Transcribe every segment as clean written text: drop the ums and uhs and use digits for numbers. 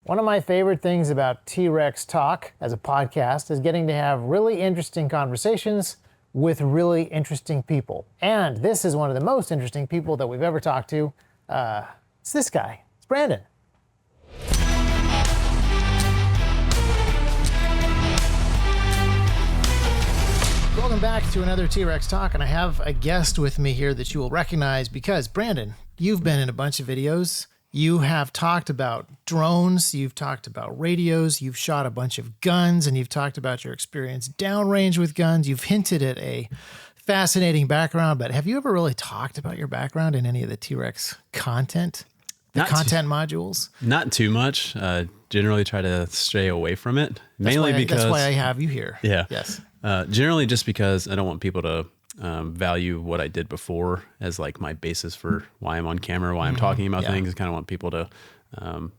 One of my favorite things about T.REX Talk as a podcast is getting to have really interesting conversations with really interesting people. And this is one of the most interesting people that we've ever talked to. It's this guy. It's Brandon. Welcome back to another T.REX Talk, and I have a guest with me here that you will recognize because, Brandon, you've been in a bunch of videos. You have talked about drones, you've talked about radios, you've shot a bunch of guns, and you've talked about your experience downrange with guns. You've hinted at a fascinating background, but have you ever really talked about your background in any of the T.REX content? Content modules? Not too much. Generally try to stray away from it. Mainly because... That's why I have you here. Yeah. Yes. Generally just because I don't want people to value what I did before as like my basis for why I'm on camera, why I'm talking about things. I kind of want people to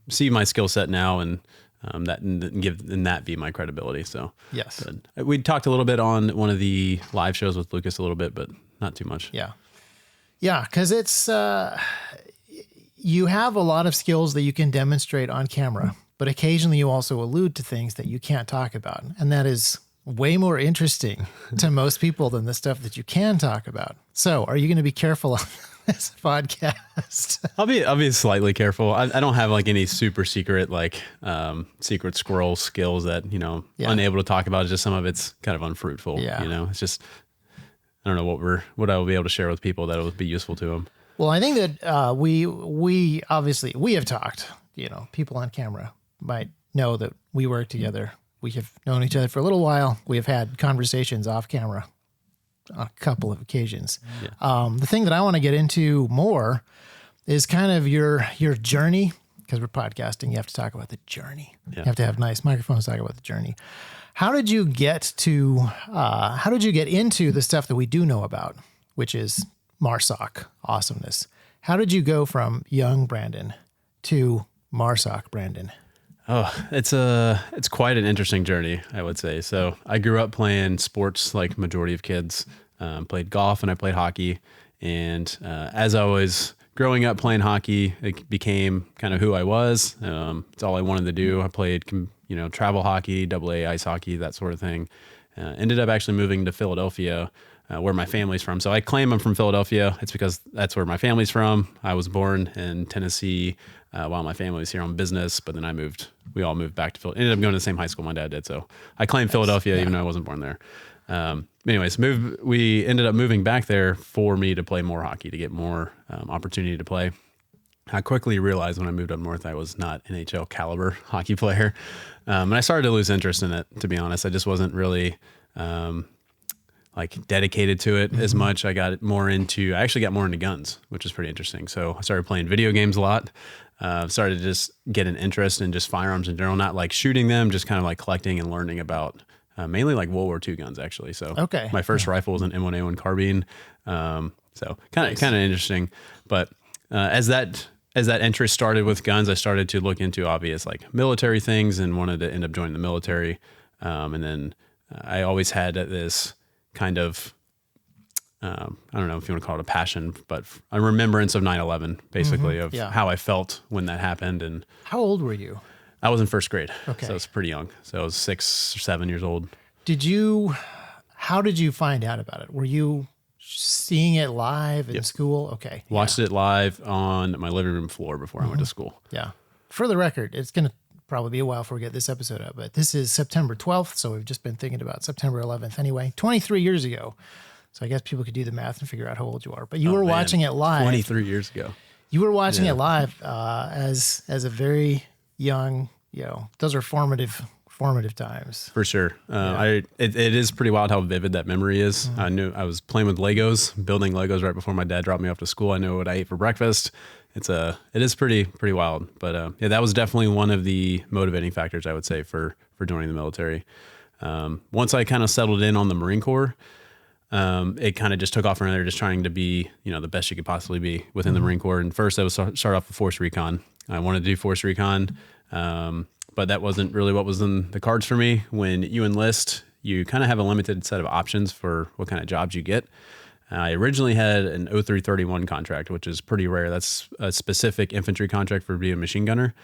see my skill set now and that be my credibility. So yes, we talked a little bit on one of the live shows with Lucas a little bit, but not too much. Yeah. Yeah. Cause it's, you have a lot of skills that you can demonstrate on camera, but occasionally you also allude to things that you can't talk about. And that is way more interesting to most people than the stuff that you can talk about. So are you going to be careful on this podcast? I'll be slightly careful. I don't have like any super secret, like secret squirrel skills that, unable to talk about. It's just some of it's kind of unfruitful. Yeah. It's just, I don't know what I will be able to share with people that will be useful to them. Well, I think that we obviously have talked, people on camera might know that we work together. We have known each other for a little while. We have had conversations off camera on a couple of occasions. Yeah. The thing that I want to get into more is kind of your journey, because we're podcasting. You have to talk about the journey. Yeah. You have to have nice microphones to talk about the journey. How did you get into the stuff that we do know about, which is MARSOC awesomeness? How did you go from young Brandon to MARSOC Brandon? Oh, it's quite an interesting journey, I would say. So I grew up playing sports like majority of kids, played golf and I played hockey. And as I was growing up playing hockey, it became kind of who I was. It's all I wanted to do. I played, travel hockey, AA ice hockey, that sort of thing. Ended up actually moving to Philadelphia, where my family's from. So I claim I'm from Philadelphia. It's because that's where my family's from. I was born in Tennessee while my family was here on business, but then we all moved back to Philadelphia. Ended up going to the same high school my dad did. So I claim Philadelphia, even though I wasn't born there. Anyways, we ended up moving back there for me to play more hockey, to get more opportunity to play. I quickly realized when I moved up north, I was not NHL caliber hockey player. And I started to lose interest in it, to be honest. I just wasn't really dedicated to it as much. I actually got more into guns, which is pretty interesting. So I started playing video games a lot. Started to just get an interest in just firearms in general, not like shooting them, just kind of like collecting and learning about mainly like World War II guns, actually. So my first rifle was an M1A1 carbine. So kind of interesting. But as that interest started with guns, I started to look into obvious like military things and wanted to end up joining the military. And then I always had this kind of, I don't know if you want to call it a passion, but a remembrance of 9/11, basically, of how I felt when that happened. And how old were you? I was in first grade. Okay. So I was pretty young. So I was 6 or 7 years old. How did you find out about it? Were you seeing it live in school? Okay. Watched it live on my living room floor before I went to school. Yeah. For the record, it's going to probably be a while before we get this episode up, but this is September 12th. So we've just been thinking about September 11th anyway, 23 years ago. So I guess people could do the math and figure out how old you are, but you were watching it live 23 years ago. You were watching it live, as a very young, those are formative times. For sure. It is pretty wild how vivid that memory is. Mm-hmm. I knew I was playing with Legos, building Legos right before my dad dropped me off to school. I knew what I ate for breakfast. It is pretty wild, but that was definitely one of the motivating factors, I would say, for joining the military. Once I kind of settled in on the Marine Corps, it kind of just took off from there, just trying to be, the best you could possibly be within the Marine Corps. And first I was start off with Force Recon. I wanted to do Force Recon, but that wasn't really what was in the cards for me. When you enlist, you kind of have a limited set of options for what kind of jobs you get. I originally had an 0331 contract, which is pretty rare. That's a specific infantry contract for being a machine gunner.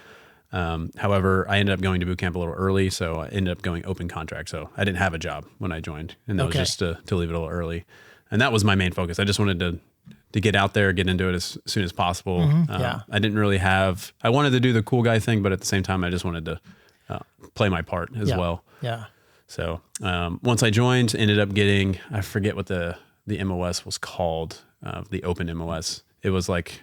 However, I ended up going to boot camp a little early, so I ended up going open contract. So I didn't have a job when I joined, and that was just to leave it a little early. And that was my main focus. I just wanted to get out there, get into it as soon as possible. I didn't really I wanted to do the cool guy thing, but at the same time, I just wanted to play my part as well. Yeah. So once I joined, ended up getting, I forget what the MOS was called, the open MOS. It was like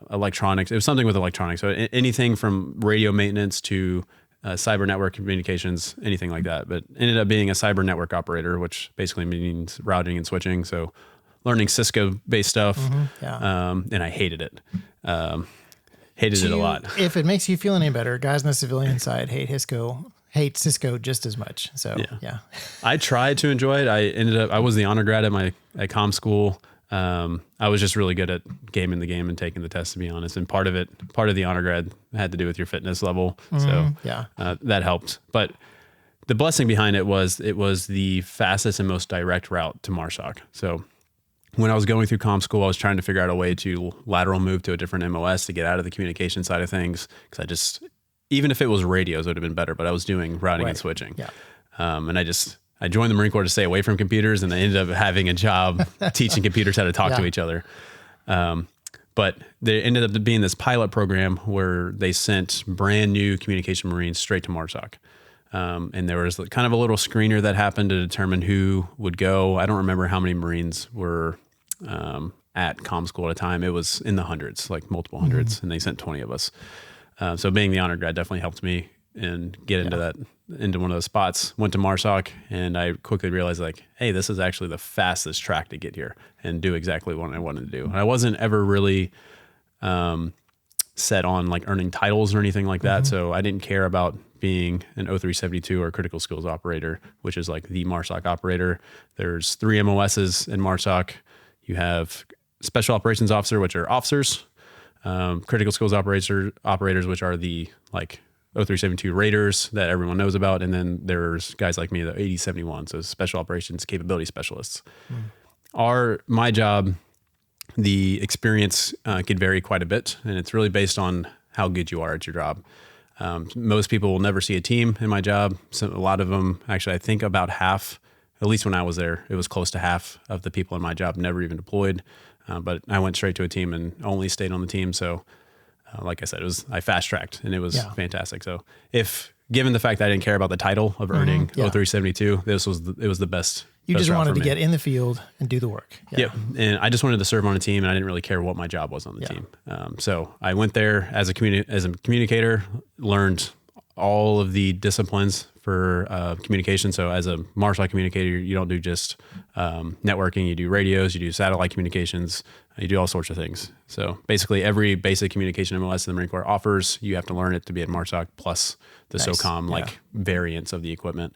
electronics. It was something with electronics. So anything from radio maintenance to cyber network communications, anything like that. But ended up being a cyber network operator, which basically means routing and switching. So learning Cisco-based stuff, and I hated it. Hated it a lot. If it makes you feel any better, guys on the civilian side hate Cisco just as much. So yeah. I tried to enjoy it. I was the honor grad at comm school. I was just really good at gaming the game and taking the test, to be honest. And part of the honor grad had to do with your fitness level. So that helped. But the blessing behind it was the fastest and most direct route to MARSOC. So when I was going through comm school, I was trying to figure out a way to lateral move to a different MOS to get out of the communication side of things. Because even if it was radios, it would have been better, but I was doing routing and switching. Yeah. And I joined the Marine Corps to stay away from computers, and I ended up having a job teaching computers how to talk to each other. But there ended up being this pilot program where they sent brand new communication Marines straight to MARSOC. And there was kind of a little screener that happened to determine who would go. I don't remember how many Marines were at comm school at a time. It was in the hundreds, like multiple hundreds, and they sent 20 of us. So being the honor grad definitely helped me and get into one of those spots. Went to MARSOC, and I quickly realized, like, hey, this is actually the fastest track to get here and do exactly what I wanted to do. And I wasn't ever really set on like earning titles or anything like that. So I didn't care about being an 0372 or critical skills operator, which is like the MARSOC operator. There's 3 MOSs in MARSOC. You have special operations officer, which are officers, critical skills operators, which are the like 0372 raiders that everyone knows about. And then there's guys like me, the 8071, so special operations capability specialists. My job, the experience could vary quite a bit, and it's really based on how good you are at your job. Most people will never see a team in my job. So a lot of them, actually, I think about half, at least when I was there, it was close to half of the people in my job never even deployed. But I went straight to a team and only stayed on the team. So like I said, I fast tracked, and it was fantastic. So given the fact that I didn't care about the title of earning 0372, it was the best. You just wanted to get in the field and do the work. Yep. And I just wanted to serve on a team, and I didn't really care what my job was on the team. So I went there as a communicator, learned all of the disciplines for communication. So as a MARSOC communicator, you don't do just networking, you do radios, you do satellite communications, you do all sorts of things. So basically every basic communication MOS in the Marine Corps offers, you have to learn it to be at MARSOC, plus the SOCOM variants of the equipment.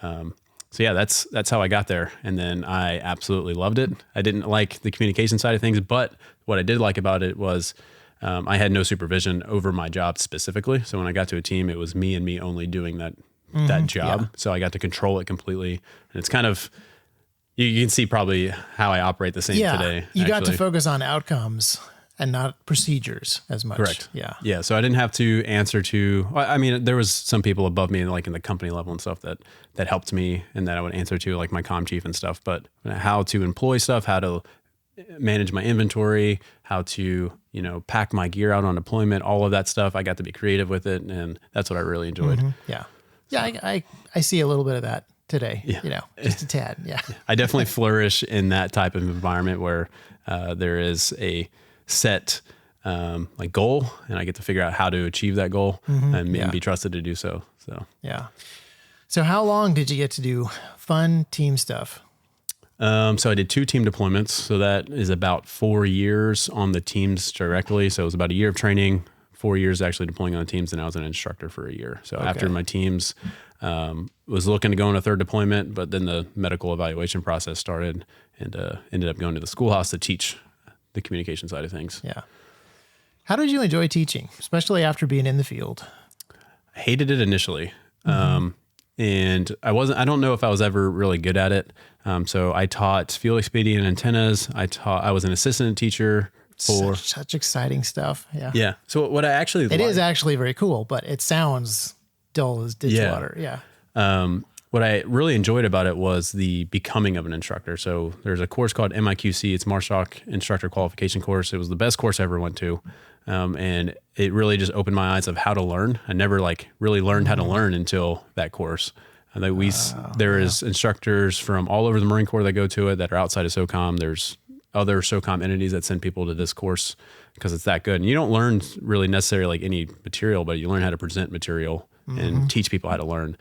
So yeah, that's how I got there. And then I absolutely loved it. I didn't like the communication side of things, but what I did like about it was I had no supervision over my job specifically. So when I got to a team, it was me and me only doing that job. Yeah. So I got to control it completely. And it's kind of, you can see probably how I operate the same today. You got to focus on outcomes and not procedures as much. Correct. Yeah. Yeah. So I didn't have to answer to, I mean, there was some people above me, like in the company level and stuff that helped me and that I would answer to, like my comm chief and stuff, but how to employ stuff, how to manage my inventory, how to, pack my gear out on deployment, all of that stuff. I got to be creative with it. And that's what I really enjoyed. Yeah. Yeah. I see a little bit of that today, just a tad. Yeah. I definitely flourish in that type of environment where there is a set like goal, and I get to figure out how to achieve that goal and be trusted to do so. So, yeah. So how long did you get to do fun team stuff? So I did 2 team deployments. So that is about 4 years on the teams directly. So it was about a year of training, 4 years actually deploying on the teams, and I was an instructor for a year. So after my teams, was looking to go on a 3rd deployment, but then the medical evaluation process started and ended up going to the schoolhouse to teach the communication side of things. Yeah. How did you enjoy teaching, especially after being in the field? I hated it initially. And I don't know if I was ever really good at it. So I taught field expedient antennas. I was an assistant teacher 4. Such exciting stuff. Yeah. Yeah. So what I actually It is actually very cool, but it sounds dull as ditch water. Yeah. What I really enjoyed about it was the becoming of an instructor. So there's a course called MIQC. It's MARSOC Instructor Qualification Course. It was the best course I ever went to. And it really just opened my eyes of how to learn. I never really learned how to learn until that course. There is instructors from all over the Marine Corps that go to it that are outside of SOCOM. There's other SOCOM entities that send people to this course because it's that good. And you don't learn really necessarily like any material, but you learn how to present material and teach people how to learn.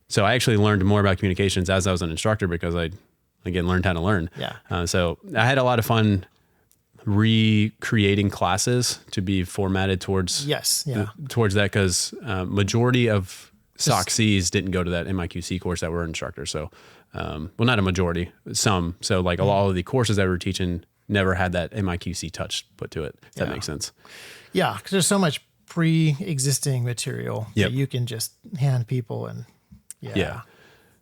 So I actually learned more about communications as I was an instructor because I, again, learned how to learn. Yeah. So I had a lot of fun recreating classes to be formatted towards towards that because majority of SOCCs didn't go to that MIQC course that were instructors. So, well, not a majority, some. So like a lot of the courses that we were teaching never had that MIQC touch put to it. If that makes sense. Yeah, because there's so much pre-existing material that you can just hand people and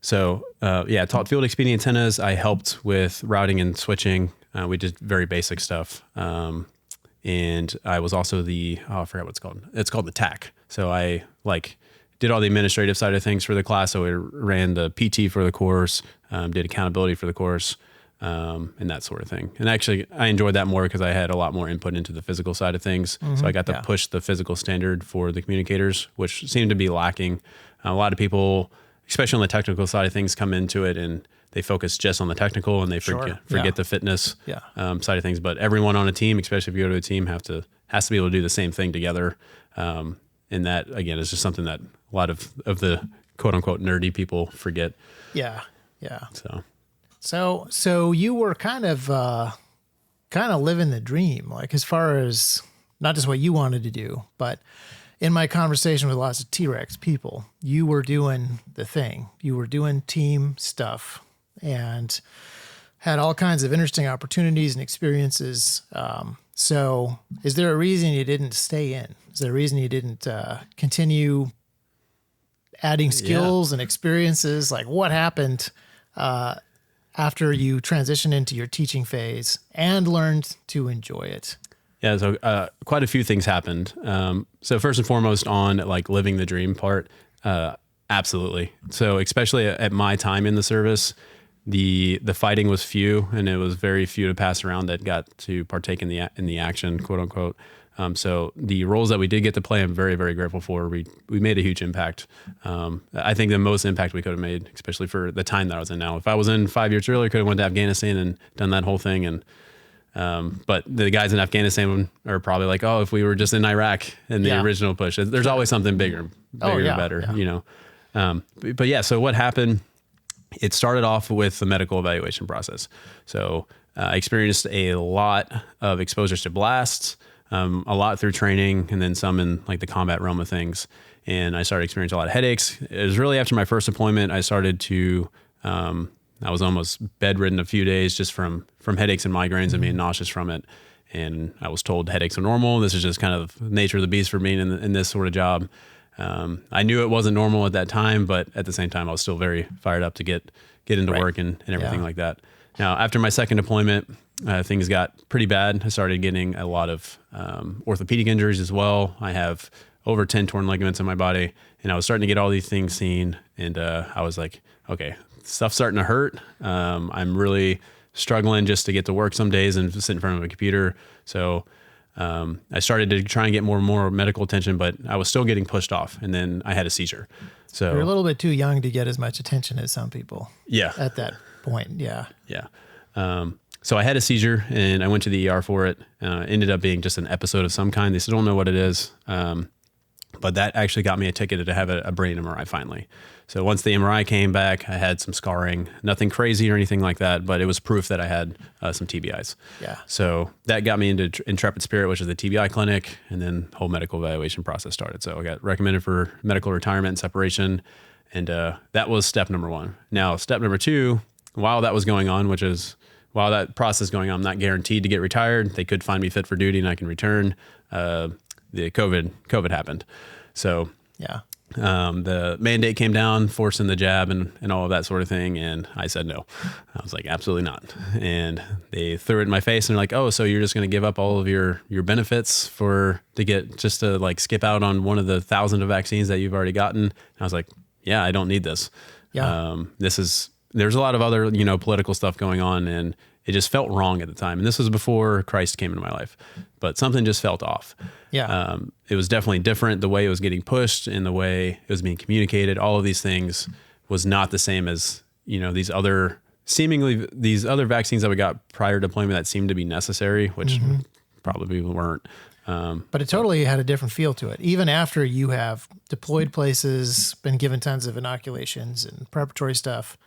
So, I taught field expedient antennas. I helped with routing and switching. We did very basic stuff. And I was also I forgot what it's called. It's called the TAC. So I did all the administrative side of things for the class. So I ran the PT for the course, did accountability for the course, and that sort of thing. And actually I enjoyed that more because I had a lot more input into the physical side of things. So I got to push the physical standard for the communicators, which seemed to be lacking. A lot of people, especially on the technical side of things, come into it and they focus just on the technical and they forget the fitness side of things. But everyone on a team, especially if you go to a team, has to be able to do the same thing together. And that, again, is just something that a lot of the quote unquote nerdy people forget. Yeah. So you were kind of living the dream, like as far as not just what you wanted to do, but in my conversation with lots of T.REX people, you were doing the thing. You were doing team stuff and had all kinds of interesting opportunities and experiences. So is there a reason you didn't stay in? Is there a reason you didn't continue adding skills and experiences? Like what happened after you transitioned into your teaching phase and learned to enjoy it? Yeah, so quite a few things happened. So first and foremost on like living the dream part, absolutely. So especially at my time in the service, the fighting was few and it was very few to pass around that got to partake in the action, quote unquote. So the roles that we did get to play, I'm very, very grateful for. We made a huge impact. I think the most impact we could have made, especially for the time that I was in now. If I was in 5 years earlier, could have went to Afghanistan and done that whole thing. And but the guys in Afghanistan are probably like, oh, if we were just in Iraq in the original push, there's always something bigger and better, you know? But yeah, so what happened, it started off with the medical evaluation process. So I experienced a lot of exposures to blasts, a lot through training, and then some in like the combat realm of things. And I started experiencing a lot of headaches. It was really after my first deployment, I started to, I was almost bedridden a few days just from headaches and migraines and being nauseous from it. And I was told headaches are normal. This is just kind of the nature of the beast for me in this sort of job. I knew it wasn't normal at that time, but at the same time, I was still very fired up to get into work and everything like that. Now, after my second deployment, things got pretty bad. I started getting a lot of orthopedic injuries as well. I have over 10 torn ligaments in my body, and I was starting to get all these things seen. And I was like, okay, stuff's starting to hurt. I'm really struggling just to get to work some days and sit in front of a computer. So I started to try and get more and more medical attention, but I was still getting pushed off. And then I had a seizure. So you're a little bit too young to get as much attention as some people. Yeah. At that point. Yeah. Yeah. So I had a seizure and I went to the ER for it. Ended up being just an episode of some kind. They still don't know what it is. But that actually got me a ticket to have a brain MRI finally. So once the MRI came back, I had some scarring, nothing crazy or anything like that, but it was proof that I had some TBIs. Yeah. So that got me into Intrepid Spirit, which is the TBI clinic, and then the whole medical evaluation process started. So I got recommended for medical retirement and separation, and that was step number one. Now, step number two, while that was going on, while that process is going on, I'm not guaranteed to get retired. They could find me fit for duty and I can return. The COVID happened. So The mandate came down, forcing the jab and all of that sort of thing. And I said no. I was like, absolutely not. And they threw it in my face and they're like, oh, so you're just going to give up all of your benefits to like skip out on one of the thousands of vaccines that you've already gotten? And I was like, yeah, I don't need this. Yeah. There's a lot of other, political stuff going on, and it just felt wrong at the time. And this was before Christ came into my life, but something just felt off. Yeah. It was definitely different. The way it was getting pushed and the way it was being communicated, all of these things was not the same as, these other vaccines that we got prior to deployment that seemed to be necessary, which probably weren't. But it totally had a different feel to it. Even after you have deployed places, been given tons of inoculations and preparatory stuff,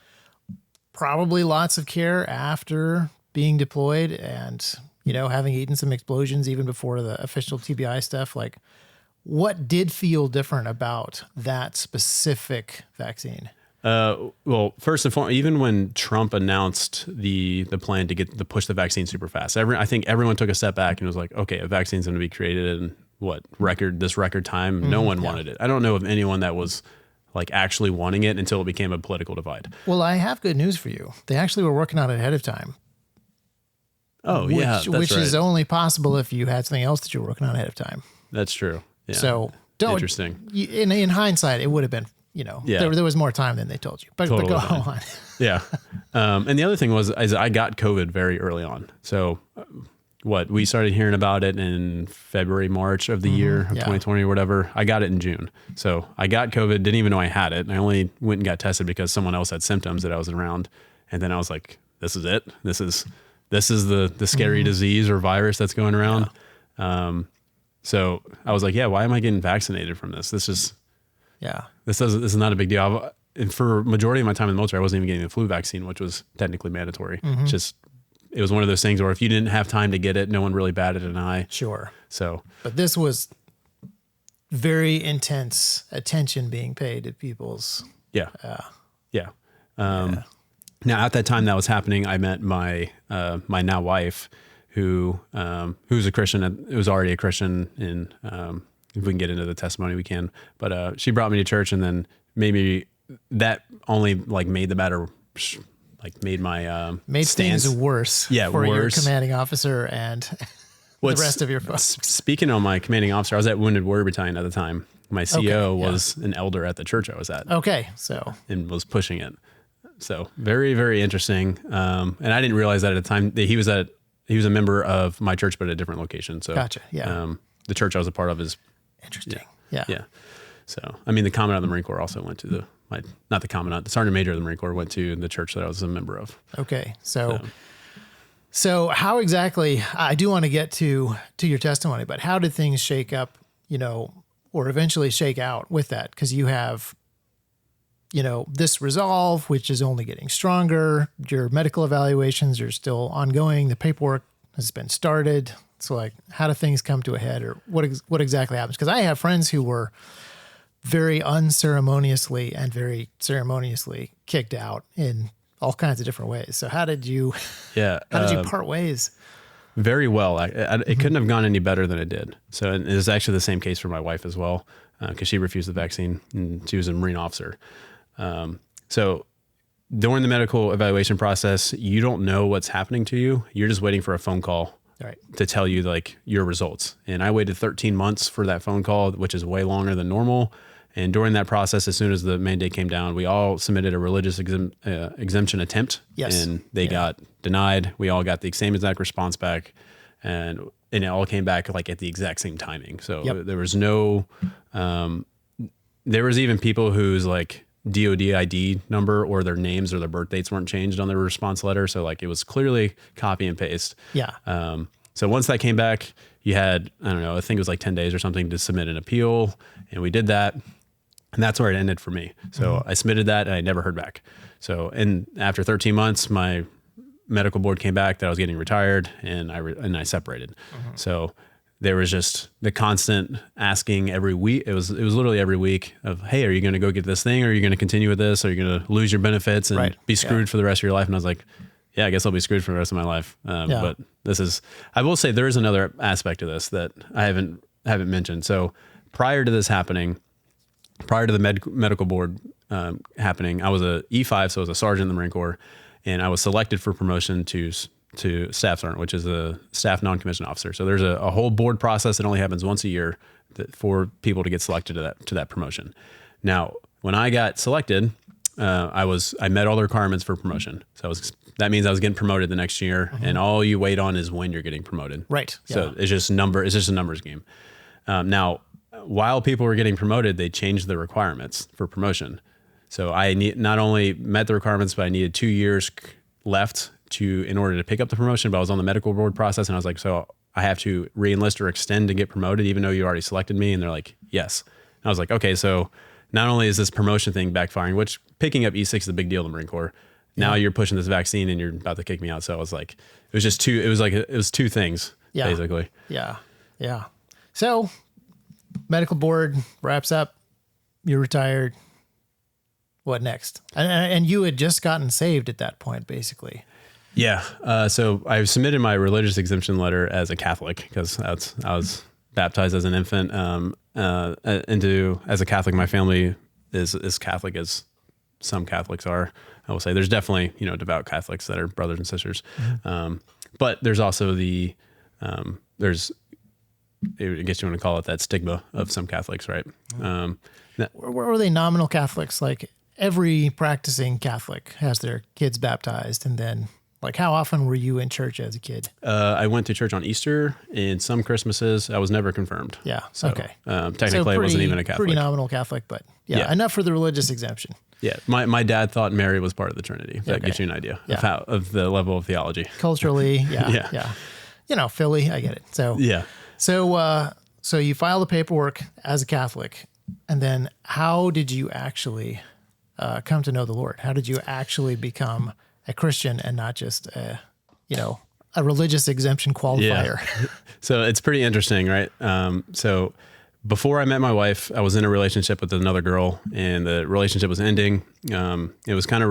probably lots of care after being deployed and, having eaten some explosions even before the official TBI stuff. Like, what did feel different about that specific vaccine? Well, first and foremost, even when Trump announced the plan to push the vaccine super fast, I think everyone took a step back and was like, okay, a vaccine's going to be created in this record time. No one wanted it. I don't know of anyone that was like actually wanting it until it became a political divide. Well, I have good news for you. They actually were working on it ahead of time. Oh, yeah. Which right. is only possible if you had something else that you were working on ahead of time. That's true. Yeah. So interesting. In hindsight, it would have been, there was more time than they told you. But Totally go on. Yeah. And the other thing is I got COVID very early on. So we started hearing about it in February, March of the year of 2020 or whatever. I got it in June. So I got COVID, didn't even know I had it. And I only went and got tested because someone else had symptoms that I was around. And then I was like, this is it. This is the scary disease or virus that's going around. Yeah. So I was like, yeah, why am I getting vaccinated from this? This is not a big deal. And for majority of my time in the military, I wasn't even getting the flu vaccine, which was technically mandatory. It was one of those things where if you didn't have time to get it, no one really batted an eye. Sure. So, but this was very intense attention being paid to people's. Yeah. Now at that time that was happening, I met my now wife, who's a Christian. It was already a Christian. And if we can get into the testimony, we can. But she brought me to church, and then maybe that only like made the matter. Like made my stance things worse for your commanding officer and the rest of your folks. Speaking of my commanding officer, I was at Wounded Warrior Battalion at the time. My CO was an elder at the church I was at. Okay, and was pushing it. So very, very interesting. And I didn't realize that at the time that he was a member of my church, but at a different location. So gotcha. Yeah. The church I was a part of is interesting. Yeah. So the commandant of the Marine Corps also went to not the commandant, the sergeant major of the Marine Corps went to the church that I was a member of. Okay. So how exactly, I do want to get to your testimony, but how did things shake up, or eventually shake out with that? Because you have, this resolve, which is only getting stronger. Your medical evaluations are still ongoing. The paperwork has been started. So like, how do things come to a head, or what exactly happens? Because I have friends who were very unceremoniously and very ceremoniously kicked out in all kinds of different ways. So how did you part ways? Very well. It couldn't have gone any better than it did. So it was actually the same case for my wife as well, because she refused the vaccine and she was a Marine officer. So during the medical evaluation process, you don't know what's happening to you. You're just waiting for a phone call to tell you like your results. And I waited 13 months for that phone call, which is way longer than normal. And during that process, as soon as the mandate came down, we all submitted a religious exemption attempt. Yes. And they got denied. We all got the same exact response back. And it all came back like at the exact same timing. So there was there was even people whose like DOD ID number or their names or their birth dates weren't changed on their response letter. So like it was clearly copy and paste. Yeah. So once that came back, you had, I don't know, I think it was like 10 days or something to submit an appeal. And we did that. And that's where it ended for me. So I submitted that and I never heard back. So, and after 13 months, my medical board came back that I was getting retired, and I separated. So there was just the constant asking every week. It was literally every week of, hey, are you going to go get this thing? Or are you going to continue with this? Or are you going to lose your benefits and be screwed for the rest of your life? And I was like, yeah, I guess I'll be screwed for the rest of my life. But I will say there is another aspect of this that I haven't mentioned. So prior to this happening, prior to the medical board happening, I was a E5, so I was a sergeant in the Marine Corps, and I was selected for promotion to staff sergeant, which is a staff non-commissioned officer. So there's a whole board process that only happens once a year for people to get selected to that promotion. Now, when I got selected, I met all the requirements for promotion. So that means I was getting promoted the next year, and all you wait on is when you're getting promoted. Right. So it's just a numbers game. Now, while people were getting promoted, they changed the requirements for promotion. So I not only met the requirements, but I needed 2 years left in order to pick up the promotion. But I was on the medical board process, and I was like, so I have to re-enlist or extend to get promoted, even though you already selected me. And they're like, yes. And I was like, okay, so not only is this promotion thing backfiring, which picking up E6 is a big deal in the Marine Corps. Now you're pushing this vaccine and you're about to kick me out. So I was like, it was two things, basically. Yeah. Yeah. So medical board wraps up, you're retired. What next? And you had just gotten saved at that point, basically. Yeah. So I submitted my religious exemption letter as a Catholic because I was baptized as an infant as a Catholic. My family is Catholic as some Catholics are. I will say there's definitely, devout Catholics that are brothers and sisters. But there's also I guess you want to call it that stigma of some Catholics, right? Were they nominal Catholics? Like every practicing Catholic has their kids baptized, and then like how often were you in church as a kid? I went to church on Easter and some Christmases. I was never confirmed. Yeah. So, okay. Technically, I wasn't even a Catholic. Pretty nominal Catholic, but enough for the religious exemption. Yeah. My dad thought Mary was part of the Trinity. That gives you an idea of the level of theology. Culturally, yeah. Philly, I get it. So yeah. So you file the paperwork as a Catholic, and then how did you actually come to know the Lord? How did you actually become a Christian and not just a religious exemption qualifier? Yeah. So it's pretty interesting, right? So before I met my wife, I was in a relationship with another girl, and the relationship was ending. It was kind of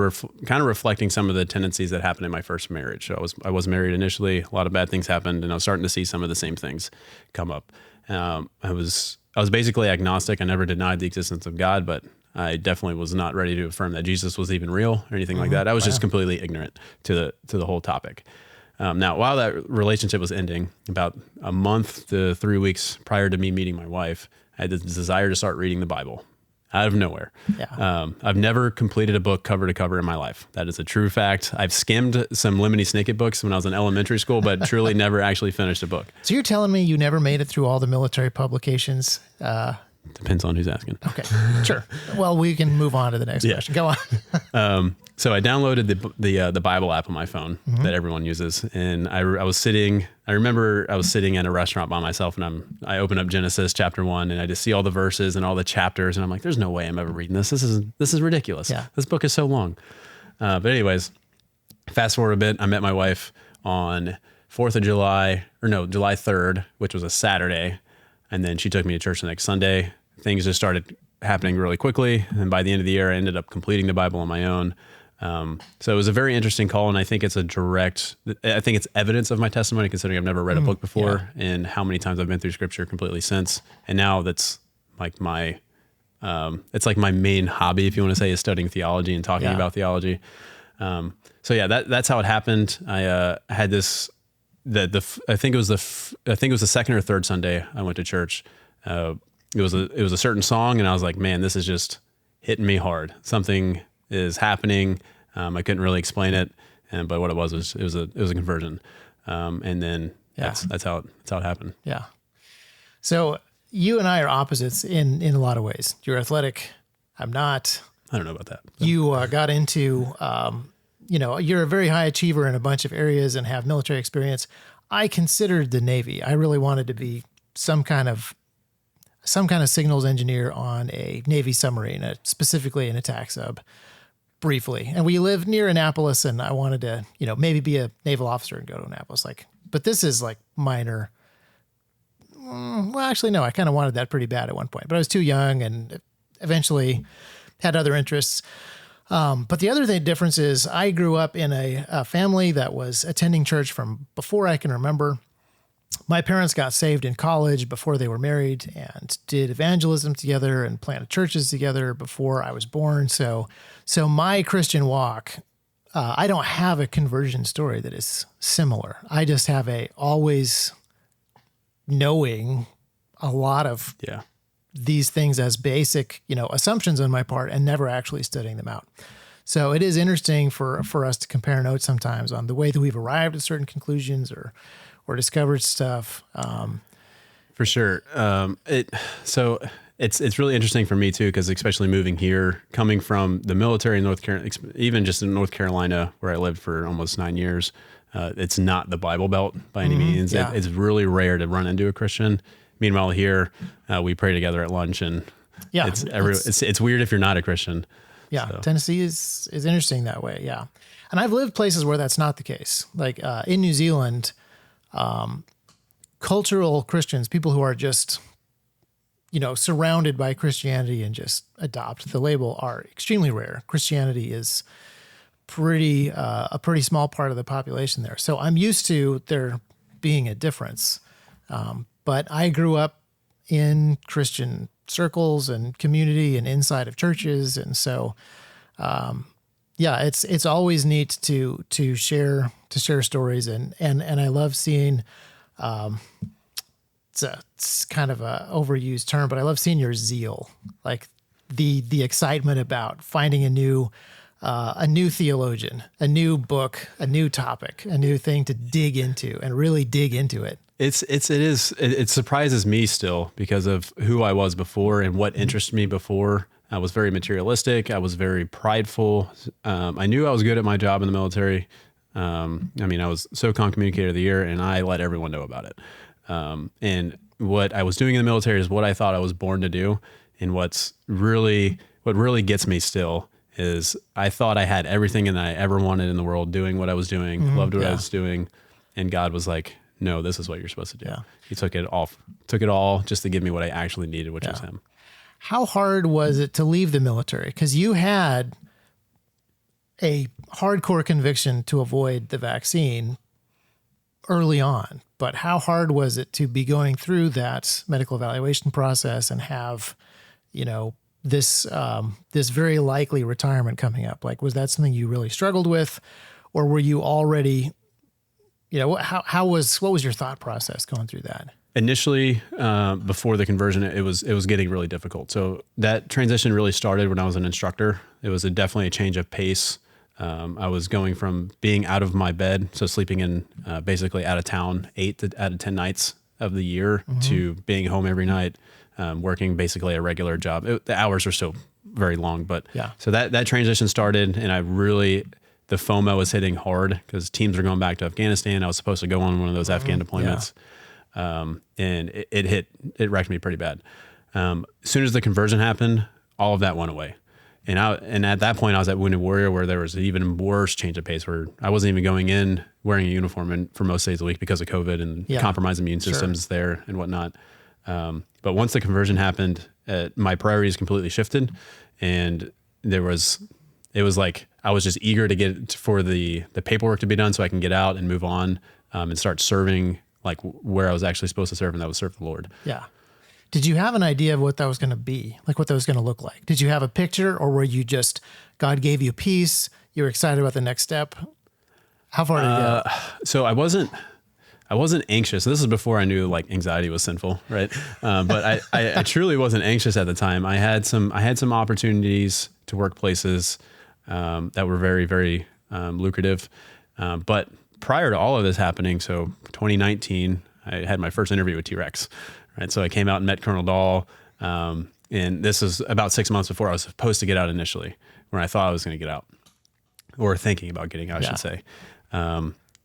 reflecting some of the tendencies that happened in my first marriage. So I was married initially. A lot of bad things happened, and I was starting to see some of the same things come up. I was basically agnostic. I never denied the existence of God, but I definitely was not ready to affirm that Jesus was even real or anything like that. I was just completely ignorant to the whole topic. Now, while that relationship was ending, about a month to 3 weeks prior to me meeting my wife, I had this desire to start reading the Bible out of nowhere. Yeah. I've never completed a book cover to cover in my life. That is a true fact. I've skimmed some Lemony Snicket books when I was in elementary school, but truly never actually finished a book. So you're telling me you never made it through all the military publications? Depends on who's asking. Okay, sure. Well, we can move on to the next question. Go on. So I downloaded the Bible app on my phone that everyone uses, and I remember I was sitting in a restaurant by myself, and I open up Genesis chapter 1, and I just see all the verses and all the chapters, and I'm like, there's no way I'm ever reading this. This is ridiculous. Yeah. This book is so long. But anyways, fast forward a bit, I met my wife on July 3rd, which was a Saturday, and then she took me to church the next Sunday. Things just started happening really quickly, and by the end of the year, I ended up completing the Bible on my own. So it was a very interesting call, and I think it's evidence of my testimony, considering I've never read a book before, and how many times I've been through Scripture completely since. And now that's like it's like my main hobby, if you want to say, is studying theology and talking about theology. So that's how it happened. I had this. I think it was the second or third Sunday I went to church. It was a certain song, and I was like, man, this is just hitting me hard. Something is happening. I couldn't really explain it, but what it was it was a conversion. And then that's how it happened. Yeah. So you and I are opposites in a lot of ways. You're athletic. I'm not. I don't know about that. You got into, you're a very high achiever in a bunch of areas and have military experience. I considered the Navy. I really wanted to be some kind of signals engineer on a Navy submarine, specifically an attack sub, briefly. And we live near Annapolis, and I wanted to, maybe be a naval officer and go to Annapolis. But this is like minor. Well, actually, no, I kind of wanted that pretty bad at one point, but I was too young and eventually had other interests. But the other difference is I grew up in a family that was attending church from before I can remember. my parents got saved in college before they were married and did evangelism together and planted churches together before I was born. So my Christian walk, I don't have a conversion story that is similar. I just have a always knowing a lot of these things as basic, assumptions on my part and never actually studying them out. So it is interesting for us to compare notes sometimes on the way that we've arrived at certain conclusions or discovered stuff. For sure. So it's really interesting for me too, because especially moving here, coming from the military in North Carolina, even just in North Carolina where I lived for almost 9 years, it's not the Bible Belt by any means. Yeah. It's really rare to run into a Christian. Meanwhile, here we pray together at lunch, and it's weird if you're not a Christian. Yeah, So. Tennessee is interesting that way. Yeah, and I've lived places where that's not the case. Like in New Zealand, cultural Christians, people who are just surrounded by Christianity and just adopt the label, are extremely rare. Christianity is a pretty small part of the population there. So I'm used to there being a difference. But I grew up in Christian circles and community and inside of churches. And so, it's always neat to share stories. And I love seeing, it's kind of a overused term, but I love seeing your zeal, like the excitement about finding a new theologian, a new book, a new topic, a new thing to dig into and really dig into it. It surprises me still because of who I was before and what interested me before. I was very materialistic. I was very prideful. I knew I was good at my job in the military. I was SOCOM Communicator of the Year, and I let everyone know about it. And what I was doing in the military is what I thought I was born to do. And what really gets me still is I thought I had everything that I ever wanted in the world, doing what I was doing, loved what I was doing. And God was like, no, this is what you're supposed to do. Yeah. He took it all just to give me what I actually needed, which was him. How hard was it to leave the military? Because you had a hardcore conviction to avoid the vaccine early on, but how hard was it to be going through that medical evaluation process and have, this very likely retirement coming up? Like, was that something you really struggled with, or were you already, what was your thought process going through that? Initially, before the conversion, it was getting really difficult. So that transition really started when I was an instructor. It was definitely a change of pace. I was going from being out of my bed, so sleeping in basically out of town 8 out of 10 nights of the year, to being home every night, working basically a regular job. The hours were still very long, but so that transition started, and the FOMO was hitting hard because teams were going back to Afghanistan. I was supposed to go on one of those Afghan deployments. And it wrecked me pretty bad. As soon as the conversion happened, all of that went away. And at that point I was at Wounded Warrior, where there was an even worse change of pace, where I wasn't even going in wearing a uniform for most days of the week because of COVID and compromised immune systems there and whatnot. But once the conversion happened, my priorities completely shifted, and it was like, I was just eager to get for the paperwork to be done so I can get out and move on, and start serving like where I was actually supposed to serve, and that was serve the Lord. Yeah. Did you have an idea of what that was going to be? Like what that was going to look like? Did you have a picture, or were you just, God gave you peace, you were excited about the next step? How far did you go? So I wasn't anxious. This is before I knew like anxiety was sinful, right? But I truly wasn't anxious at the time. I had some opportunities to work places that were very, very lucrative. But prior to all of this happening, so 2019, I had my first interview with T.REX, right? So I came out and met Colonel Dahl, and this is about 6 months before I was supposed to get out initially, when I thought I was going to get out, or thinking about getting out, I should say.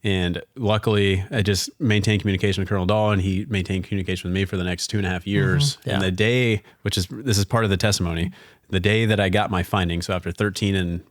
And luckily, I just maintained communication with Colonel Dahl, and he maintained communication with me for the next 2.5 years. And the day, this is part of the testimony, the day that I got my findings, so after 13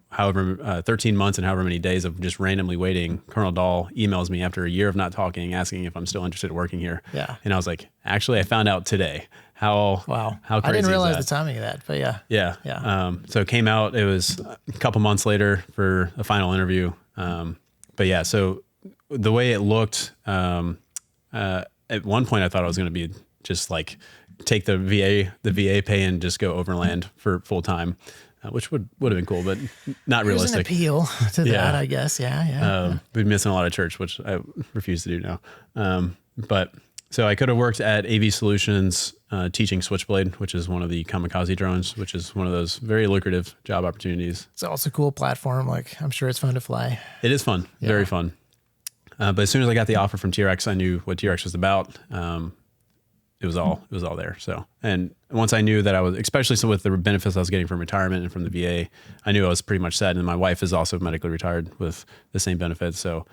months and however many days of just randomly waiting, Colonel Dahl emails me after a year of not talking, asking if I'm still interested in working here. Yeah. And I was like, actually, I found out today. How crazy I didn't realize is the timing of that, but yeah. Yeah. So it came out, it was a couple months later for a final interview. But yeah, so the way it looked, at at one point I thought I was going to be just like take the VA pay and just go overland for full time, which would have been cool, but not realistic. There's an appeal to that, I guess. Yeah. We've been missing a lot of church, which I refuse to do now. But so I could have worked at AV Solutions, teaching Switchblade, which is one of the kamikaze drones, which is one of those very lucrative job opportunities. It's also a cool platform. Like, I'm sure it's fun to fly. It is fun. Yeah. Very fun. But as soon as I got the offer from T.REX, I knew what T.REX was about. It was all there. So, and once I knew that I was, especially so with the benefits I was getting from retirement and from the VA, I knew I was pretty much set. And my wife is also medically retired with the same benefits. So,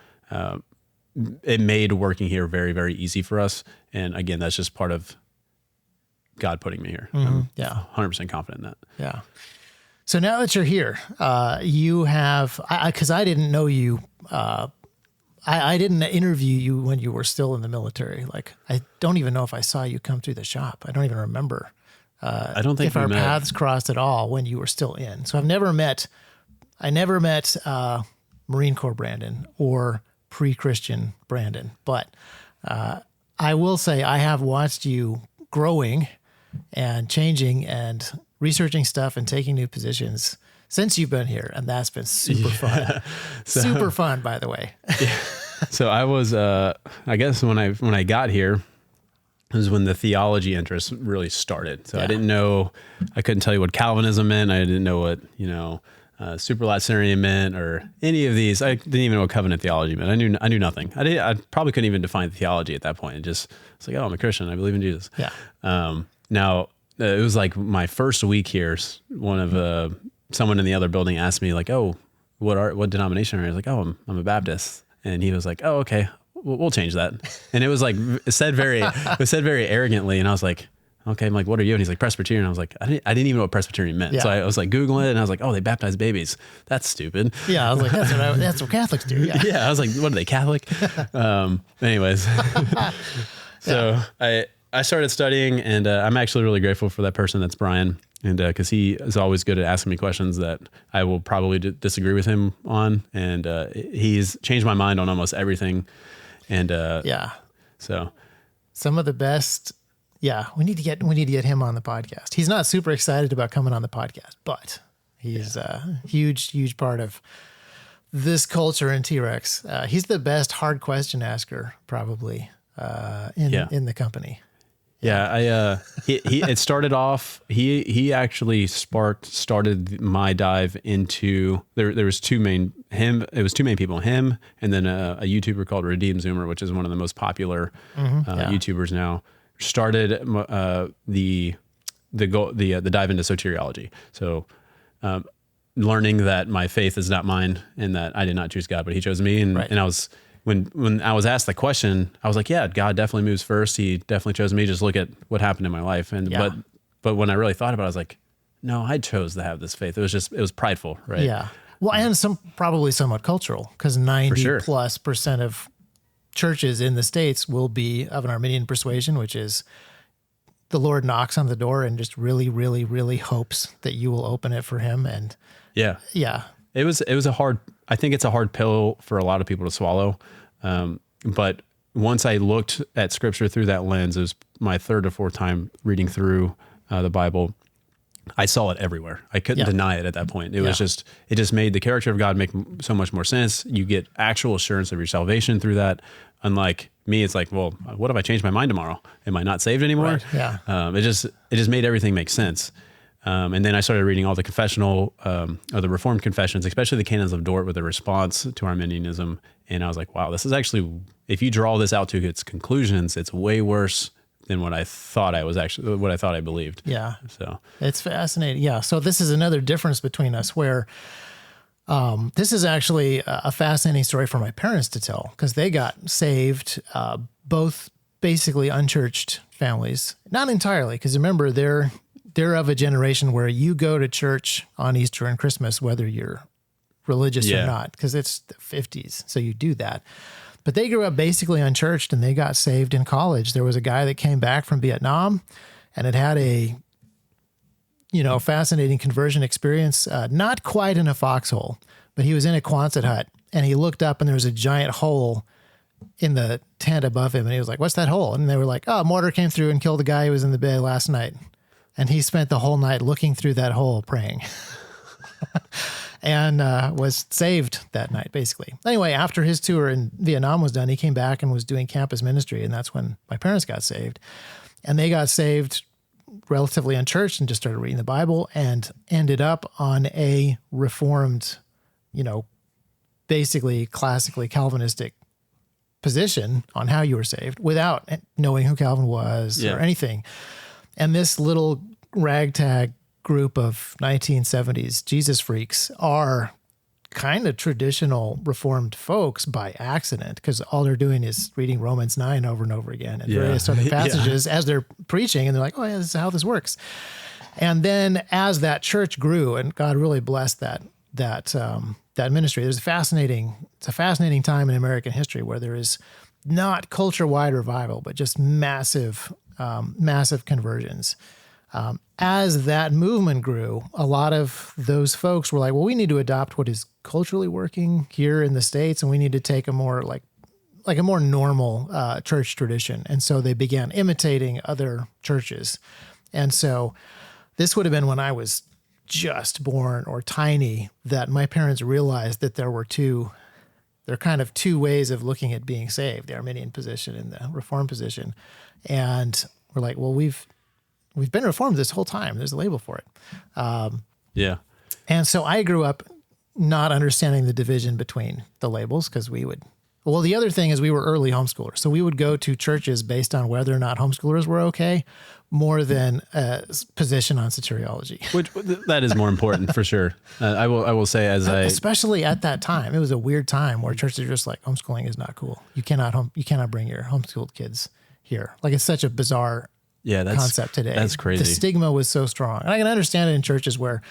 it made working here very, very easy for us. And again, that's just part of God putting me here. I'm 100% confident in that. Yeah. So now that you're here, you have, because I didn't know you, I didn't interview you when you were still in the military. Like, I don't even know if I saw you come through the shop. I don't even remember. I don't think if our paths crossed at all when you were still in. So I never met Marine Corps Brandon or pre-Christian Brandon, but I will say I have watched you growing and changing and researching stuff and taking new positions since you've been here, and that's been super fun. Super fun, by the way. So I was, I guess when I got here, it was when the theology interest really started. So I didn't know, I couldn't tell you what Calvinism meant. I didn't know what, Superlatarian meant or any of these. I didn't even know what covenant theology meant. I knew nothing. I probably couldn't even define theology at that point. It's like, oh, I'm a Christian. I believe in Jesus. Yeah. Now it was like my first week here. One of someone in the other building asked me like, oh, what denomination are you? I was like, oh, I'm a Baptist. And he was like, oh, okay, we'll change that. And it was like said very arrogantly. And I was like, okay, I'm like, what are you? And he's like, Presbyterian. I was like, I didn't even know what Presbyterian meant. Yeah. So I was like Googling it and I was like, oh, they baptize babies. That's stupid. Yeah. I was like, that's what Catholics do. Yeah. Yeah. I was like, what are they, Catholic? Anyways. So I started studying and I'm actually really grateful for that person. That's Brian. And because he is always good at asking me questions that I will probably disagree with him on. And he's changed my mind on almost everything. And so some of the best. Yeah, we need to get him on the podcast. He's not super excited about coming on the podcast, but he's a huge part of this culture in T.REX. He's the best hard question asker probably in the company. Yeah, it started off. He actually started my dive into there was two main people, him and then a YouTuber called Redeem Zoomer, which is one of the most popular YouTubers now. Started the dive into soteriology. So learning that my faith is not mine and that I did not choose God, but He chose me. And I was when I was asked the question, I was like, yeah, God definitely moves first. He definitely chose me. Just look at what happened in my life. And but when I really thought about it, I was like, no, I chose to have this faith. It was prideful, right? Yeah. Well, and probably somewhat cultural because 90+% of churches in the States will be of an Arminian persuasion, which is the Lord knocks on the door and just really, really, really hopes that you will open it for Him. And it was I think it's a hard pill for a lot of people to swallow. But once I looked at Scripture through that lens, it was my third or fourth time reading through the Bible. I saw it everywhere. I couldn't deny it at that point. It just made the character of God make so much more sense. You get actual assurance of your salvation through that. Unlike me, it's like, well, what if I change my mind tomorrow? Am I not saved anymore? Right. Yeah. It just made everything make sense. And then I started reading all the confessional, or the Reformed confessions, especially the Canons of Dort with a response to Arminianism. And I was like, wow, this is actually, if you draw this out to its conclusions, it's way worse than what I thought I believed. Yeah. So it's fascinating. Yeah. So this is another difference between us where this is actually a fascinating story for my parents to tell because they got saved, both basically unchurched families, not entirely. Because remember, they're of a generation where you go to church on Easter and Christmas, whether you're religious or not, because it's the 50s. So you do that. But they grew up basically unchurched and they got saved in college. There was a guy that came back from Vietnam and had a, fascinating conversion experience, not quite in a foxhole, but he was in a Quonset hut and he looked up and there was a giant hole in the tent above him, and he was like, "What's that hole?" And they were like, "Oh, mortar came through and killed the guy who was in the bed last night." And he spent the whole night looking through that hole praying. And was saved that night, basically. Anyway, after his tour in Vietnam was done, he came back and was doing campus ministry, and that's when my parents got saved. And they got saved relatively unchurched and just started reading the Bible and ended up on a reformed, basically classically Calvinistic position on how you were saved without knowing who Calvin was or anything. And this little ragtag group of 1970s Jesus freaks are kind of traditional Reformed folks by accident, because all they're doing is reading Romans 9 over and over again and various other passages as they're preaching, and they're like, "Oh yeah, this is how this works." And then as that church grew, and God really blessed that ministry, it's a fascinating time in American history where there is not culture-wide revival, but just massive conversions. As that movement grew, a lot of those folks were like, well, we need to adopt what is culturally working here in the States, and we need to take a more like a more normal church tradition. And so they began imitating other churches. And so this would have been when I was just born or tiny, that my parents realized that there are kind of two ways of looking at being saved, the Arminian position and the Reformed position. And we're like, well, we've been Reformed this whole time. There's a label for it. And so I grew up not understanding the division between the labels, because the other thing is we were early homeschoolers. So we would go to churches based on whether or not homeschoolers were okay, more than a position on soteriology. Which that is more important for sure. I will say, especially at that time, it was a weird time where churches are just like, homeschooling is not cool. You cannot bring your homeschooled kids here. Like, it's such a bizarre concept today. That's crazy. The stigma was so strong. And I can understand it in churches where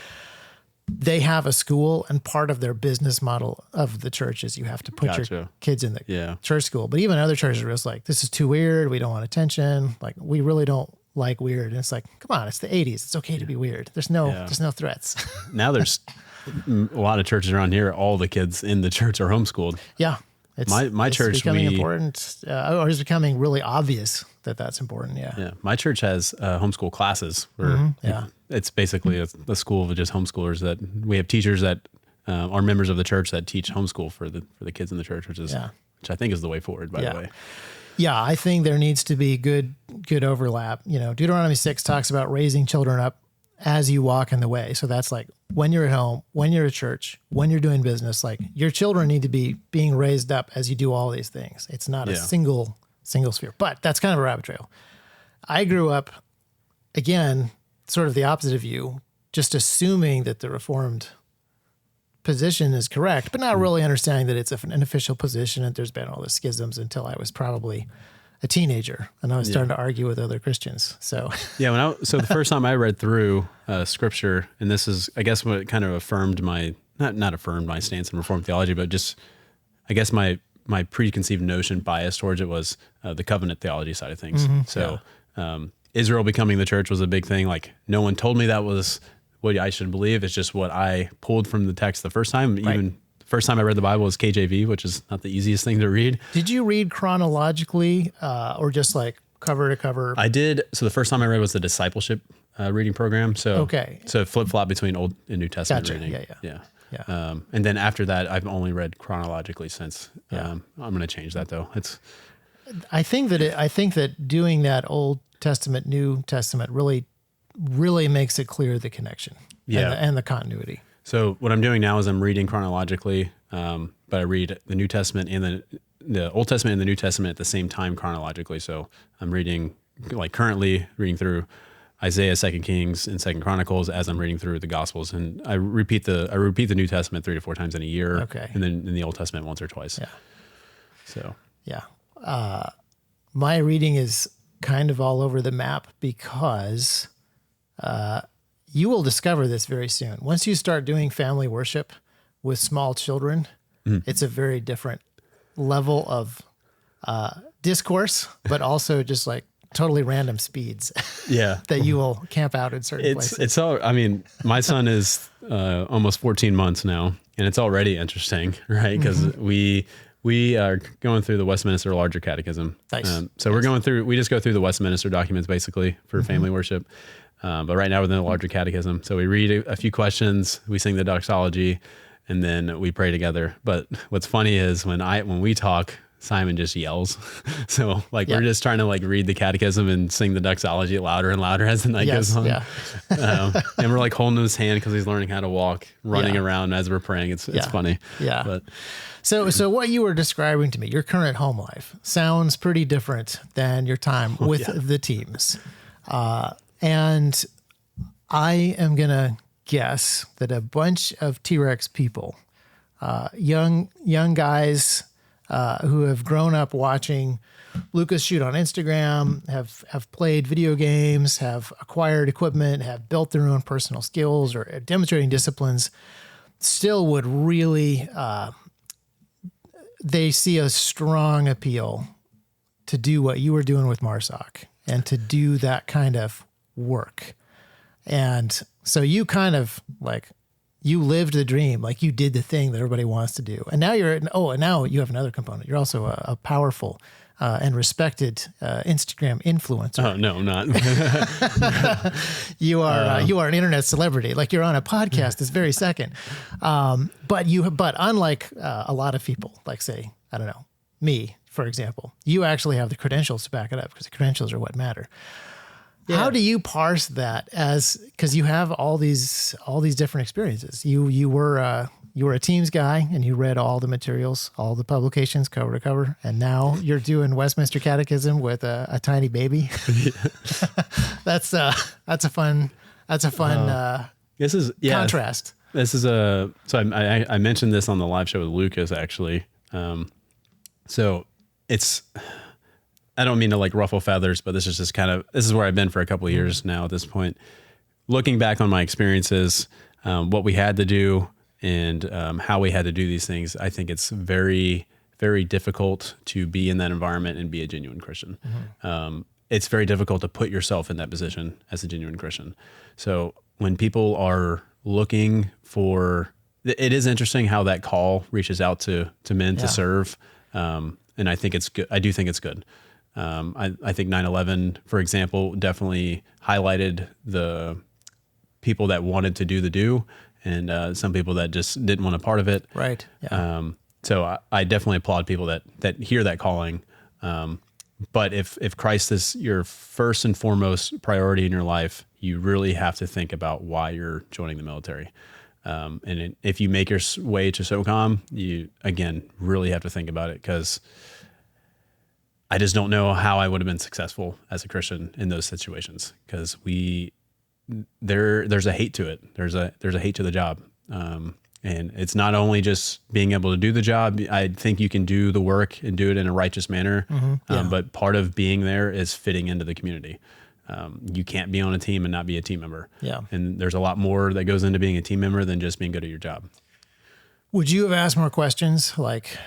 they have a school, and part of their business model of the church is you have to put your kids in the church school. But even other churches are just like, this is too weird. We don't want attention. Like, we really don't like weird. And it's like, come on, it's the 80s. It's okay to be weird. There's no threats. Now there's a lot of churches around here. All the kids in the church are homeschooled. Yeah. My church, it's becoming important, or it's becoming really obvious that that's important. Yeah. My church has homeschool classes where it's basically a school of just homeschoolers. That we have teachers that are members of the church that teach homeschool for the kids in the church, which I think is the way forward, by the way. Yeah, I think there needs to be good overlap. Deuteronomy 6 talks about raising children up as you walk in the way. So that's like when you're at home, when you're at church, when you're doing business, like your children need to be being raised up as you do all these things. It's not a single sphere, but that's kind of a rabbit trail. I grew up, again, sort of the opposite of you, just assuming that the Reformed position is correct, but not really understanding that it's an official position, and there's been all the schisms until I was probably a teenager, and I was starting to argue with other Christians. So so the first time I read through scripture, and this is, I guess, what kind of affirmed my not affirmed my stance in Reformed theology, but just, I guess, my preconceived notion bias towards it was the covenant theology side of things. So Israel becoming the church was a big thing. Like, no one told me that was what I should believe. It's just what I pulled from the text the first time. Even the first time I read the Bible was KJV, which is not the easiest thing to read. Did you read chronologically or just like cover to cover? I did. So the first time I read was the discipleship reading program. So flip-flop between Old and New Testament reading. Yeah. And then after that, I've only read chronologically since. I'm going to change that though. I think that doing that Old Testament, New Testament really makes it clear the connection and the continuity. So what I'm doing now is I'm reading chronologically, but I read the New Testament and the Old Testament and the New Testament at the same time chronologically. So I'm reading, like, currently reading through Isaiah, 2 Kings, and 2 Chronicles as I'm reading through the Gospels, and I repeat the New Testament 3 to 4 times in a year, and then in the Old Testament once or twice. My reading is kind of all over the map because you will discover this very soon. Once you start doing family worship with small children, it's a very different level of discourse, but also just like totally random speeds that you will camp out in certain places. It's all, I mean, my son is almost 14 months now, and it's already interesting, right? Because we We are going through the Westminster Larger Catechism. Nice. So we're going through, we just go through the Westminster documents basically for family worship. But right now we're in the Larger Catechism. So we read a few questions, we sing the doxology, and then we pray together. But what's funny is when we talk, Simon just yells. So like we're just trying to like read the catechism and sing the doxology louder and louder as the night goes on. Yeah. And we're like holding his hand because he's learning how to walk, running around as we're praying. It's funny. Yeah. But So what you were describing to me, your current home life sounds pretty different than your time with the teams. And I am going to guess that a bunch of T.REX people, young guys, who have grown up watching Lucas shoot on Instagram, have played video games, have acquired equipment, have built their own personal skills or demonstrating disciplines, still would really, they see a strong appeal to do what you were doing with MARSOC and to do that kind of work. And so you kind of like, you lived the dream, like you did the thing that everybody wants to do. And now and now you have another component. You're also a powerful and respected Instagram influencer. oh no, I'm not. You are an internet celebrity. Like you're on a podcast this very second. But unlike a lot of people, like say, I don't know, me, for example, you actually have the credentials to back it up because the credentials are what matter. Yeah. How do you parse that because you have all these different experiences? You were a Teams guy and you read all the materials, all the publications cover to cover, and now you're doing Westminster Catechism with a tiny baby. That's a fun This is contrast. This is I mentioned this on the live show with Lucas actually. So it's, I don't mean to like ruffle feathers, but this is where I've been for a couple of years now at this point. Looking back on my experiences, what we had to do and how we had to do these things, I think it's very, very difficult to be in that environment and be a genuine Christian. It's very difficult to put yourself in that position as a genuine Christian. So when people are looking for, it is interesting how that call reaches out to men to serve. And I think it's good. I do think it's good. I think 9/11, for example, definitely highlighted the people that wanted to do the do and some people that just didn't want a part of it. Right. Yeah. So I definitely applaud people that hear that calling. But if Christ is your first and foremost priority in your life, you really have to think about why you're joining the military. And if you make your way to SOCOM, you, again, really have to think about it because I just don't know how I would have been successful as a Christian in those situations because there's a hate to it. There's a hate to the job. And it's not only just being able to do the job. I think you can do the work and do it in a righteous manner. But part of being there is fitting into the community. You can't be on a team and not be a team member. Yeah. And there's a lot more that goes into being a team member than just being good at your job. Would you have asked more questions? Like,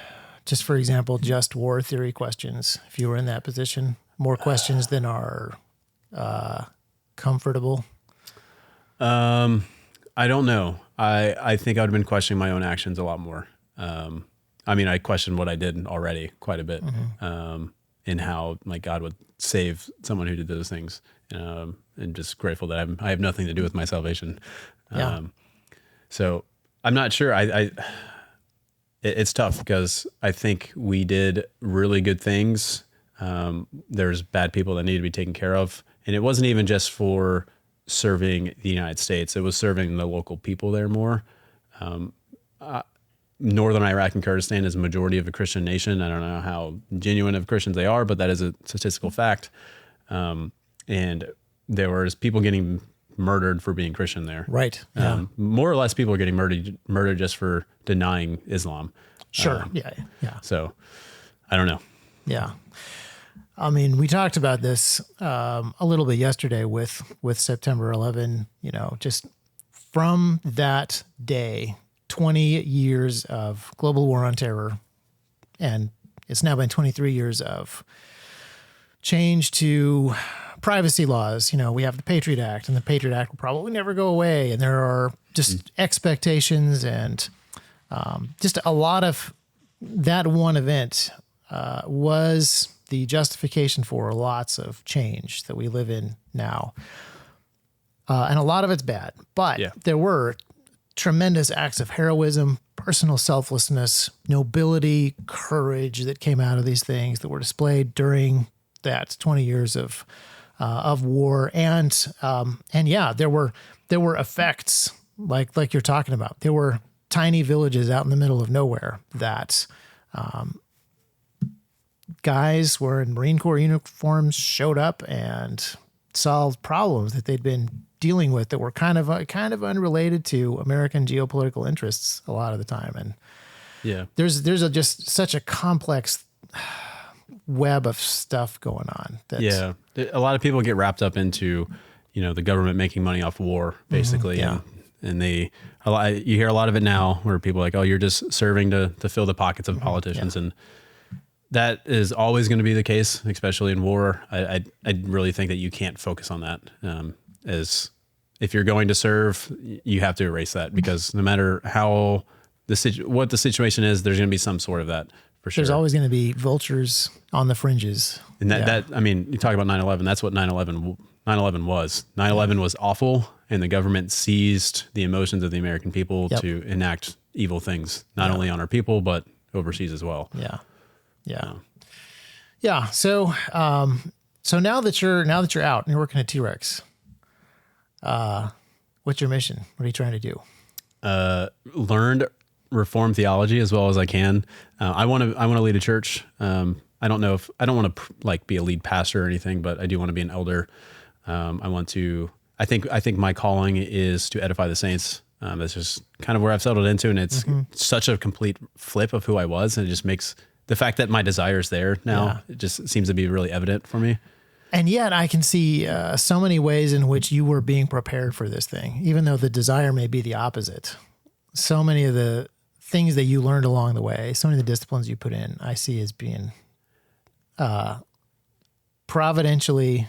just for example, just war theory questions, if you were in that position, more questions than are comfortable? I don't know. I think I would have been questioning my own actions a lot more. I mean, I questioned what I did already quite a bit, and how like God would save someone who did those things. And just grateful that I have nothing to do with my salvation. So I'm not sure. It's tough because I think we did really good things. There's bad people that need to be taken care of. And it wasn't even just for serving the United States. It was serving the local people there more. Northern Iraq and Kurdistan is a majority of a Christian nation. I don't know how genuine of Christians they are, but that is a statistical fact. And there was people getting murdered for being Christian there. Right. Yeah. More or less people are getting murdered just for denying Islam. Sure. Yeah. So I don't know. Yeah. I mean, we talked about this a little bit yesterday with September 11, just from that day, 20 years of global war on terror, and it's now been 23 years of change to privacy laws. We have the Patriot Act, and the Patriot Act will probably never go away. And there are just expectations and just a lot of that one event was the justification for lots of change that we live in now. And a lot of it's bad, but there were tremendous acts of heroism, personal selflessness, nobility, courage that came out of these things that were displayed during that 20 years of war. And yeah, there were effects like you're talking about. There were tiny villages out in the middle of nowhere that guys wearing Marine Corps uniforms showed up and solved problems that they'd been dealing with that were kind of unrelated to American geopolitical interests a lot of the time. And there's just such a complex web of stuff going on. A lot of people get wrapped up into, the government making money off war, basically. And you hear a lot of it now where people are like, oh, you're just serving to fill the pockets of politicians. And that is always going to be the case, especially in war. I really think that you can't focus on that. As if you're going to serve, you have to erase that, because no matter how what the situation is, there's going to be some sort of that for sure. There's always going to be vultures on the fringes. And you talk about 9/11, that's what 9/11 was. 9/11 was awful, and the government seized the emotions of the American people to enact evil things, not only on our people, but overseas as well. So now that you're out and you're working at T.REX, what's your mission? What are you trying to do? Learned Reformed theology as well as I can. I want to lead a church. I don't want to be a lead pastor or anything, but I do want to be an elder. I think my calling is to edify the saints. That's just kind of where I've settled into, and it's such a complete flip of who I was, and it just makes the fact that my desire is there now, it just seems to be really evident for me. And yet I can see so many ways in which you were being prepared for this thing, even though the desire may be the opposite. So many of the things that you learned along the way, so many of the disciplines you put in, I see as being providentially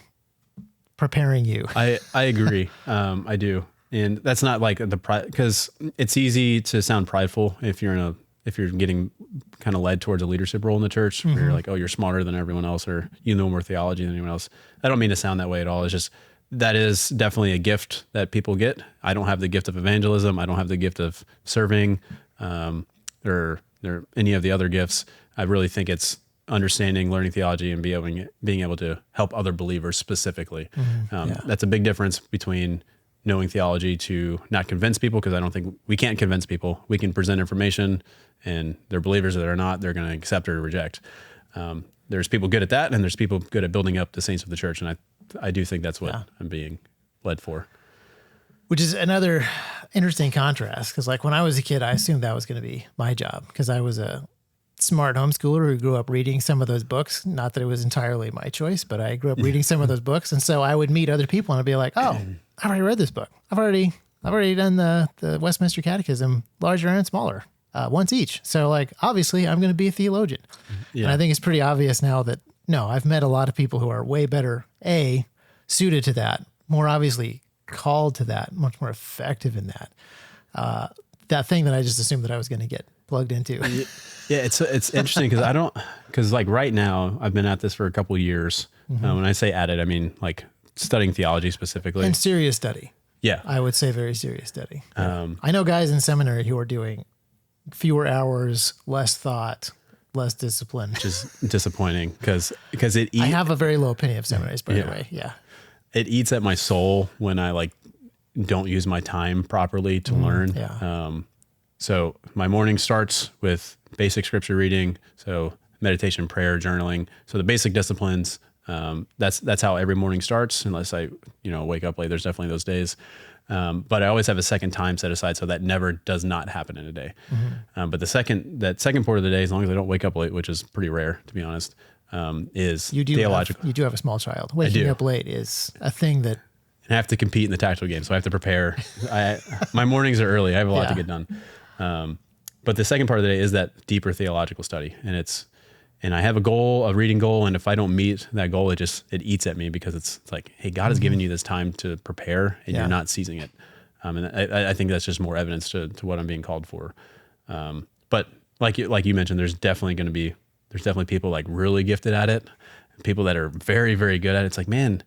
preparing you. I agree. I do. And that's not like the pride, because it's easy to sound prideful if you're getting kind of led towards a leadership role in the church, where you're like, oh, you're smarter than everyone else, or you know more theology than anyone else. I don't mean to sound that way at all. It's just, that is definitely a gift that people get. I don't have the gift of evangelism. I don't have the gift of serving, or any of the other gifts. I really think it's understanding, learning theology, and being able to help other believers specifically. That's a big difference between knowing theology to not convince people, because I don't think we can't convince people. We can present information, and they're believers or they're not, they're going to accept or reject. There's people good at that, and there's people good at building up the saints of the church. And I do think that's what I'm being led for. Which is another interesting contrast, because like when I was a kid, I assumed that was going to be my job, because I was a smart homeschooler who grew up reading some of those books. Not that it was entirely my choice, but I grew up reading some of those books. And so I would meet other people and I'd be like, oh, I've already read this book. I've already done the Westminster Catechism, larger and smaller, once each. So like, obviously I'm going to be a theologian. And I think it's pretty obvious now that no, I've met a lot of people who are way better, suited to that, more obviously called to that, much more effective in that. That thing that I just assumed that I was going to get plugged into. Yeah, it's interesting because like right now I've been at this for a couple of years. When I say at it, I mean like studying theology specifically. And serious study. Yeah. I would say very serious study. I know guys in seminary who are doing fewer hours, less thought, less discipline. Which is disappointing because I have a very low opinion of seminaries, by the way. Yeah. It eats at my soul when I like don't use my time properly to learn. Yeah. So my morning starts with basic scripture reading, so meditation, prayer, journaling. So the basic disciplines, that's how every morning starts, unless I, wake up late. There's definitely those days. But I always have a second time set aside, so that never does not happen in a day. But that second part of the day, as long as I don't wake up late, which is pretty rare, to be honest, is theological. You do have a small child. Waking up late is a thing that... And I have to compete in the tactical game, so I have to prepare. My mornings are early. I have a lot to get done. But the second part of the day is that deeper theological study, and I have a reading goal, and if I don't meet that goal, it eats at me, because it's like, hey, God has given you this time to prepare, and you're not seizing it. And I think that's just more evidence to what I'm being called for. But like you mentioned, there's definitely people like really gifted at it, people that are very, very good at it. It's like, man,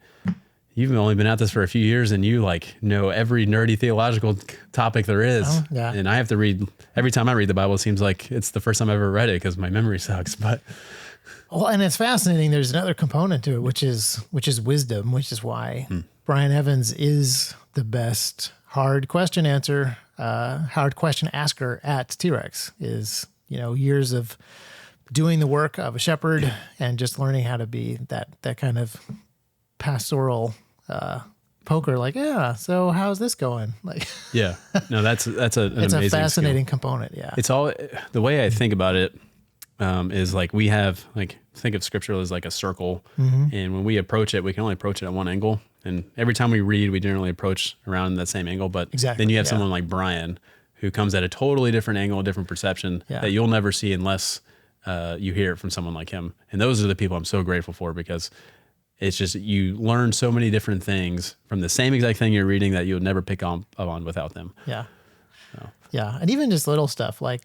you've only been at this for a few years and you like know every nerdy theological topic there is. Oh, yeah. And I have to read, every time I read the Bible, it seems like it's the first time I've ever read it because my memory sucks. But well, and it's fascinating. There's another component to it, which is wisdom, which is why Brian Evans is the best hard question asker at T.REX. Is, years of doing the work of a shepherd and just learning how to be that kind of pastoral poker. Like, yeah, so how's this going? Like, yeah, no, that's an it's amazing a fascinating skill. component. Yeah, It's all the way I think about it. Is like we have like think of scripture as like a circle, and when we approach it, we can only approach it at one angle. And every time we read, we generally approach around that same angle. But then you have someone like Brian who comes at a totally different angle, a different perception that you'll never see unless you hear it from someone like him. And those are the people I'm so grateful for, because it's just you learn so many different things from the same exact thing you're reading that you would never pick up on without them. Yeah. So. Yeah. And even just little stuff like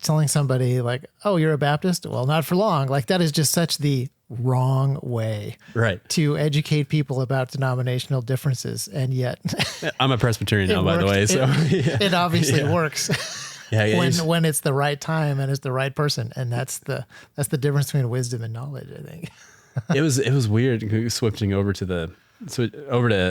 telling somebody like, oh, you're a Baptist? Well, not for long. Like that is just such the wrong way to educate people about denominational differences. And yet I'm a Presbyterian now, by the way. So it obviously works when it's the right time and it's the right person. And that's the difference between wisdom and knowledge, I think. It was weird switching over to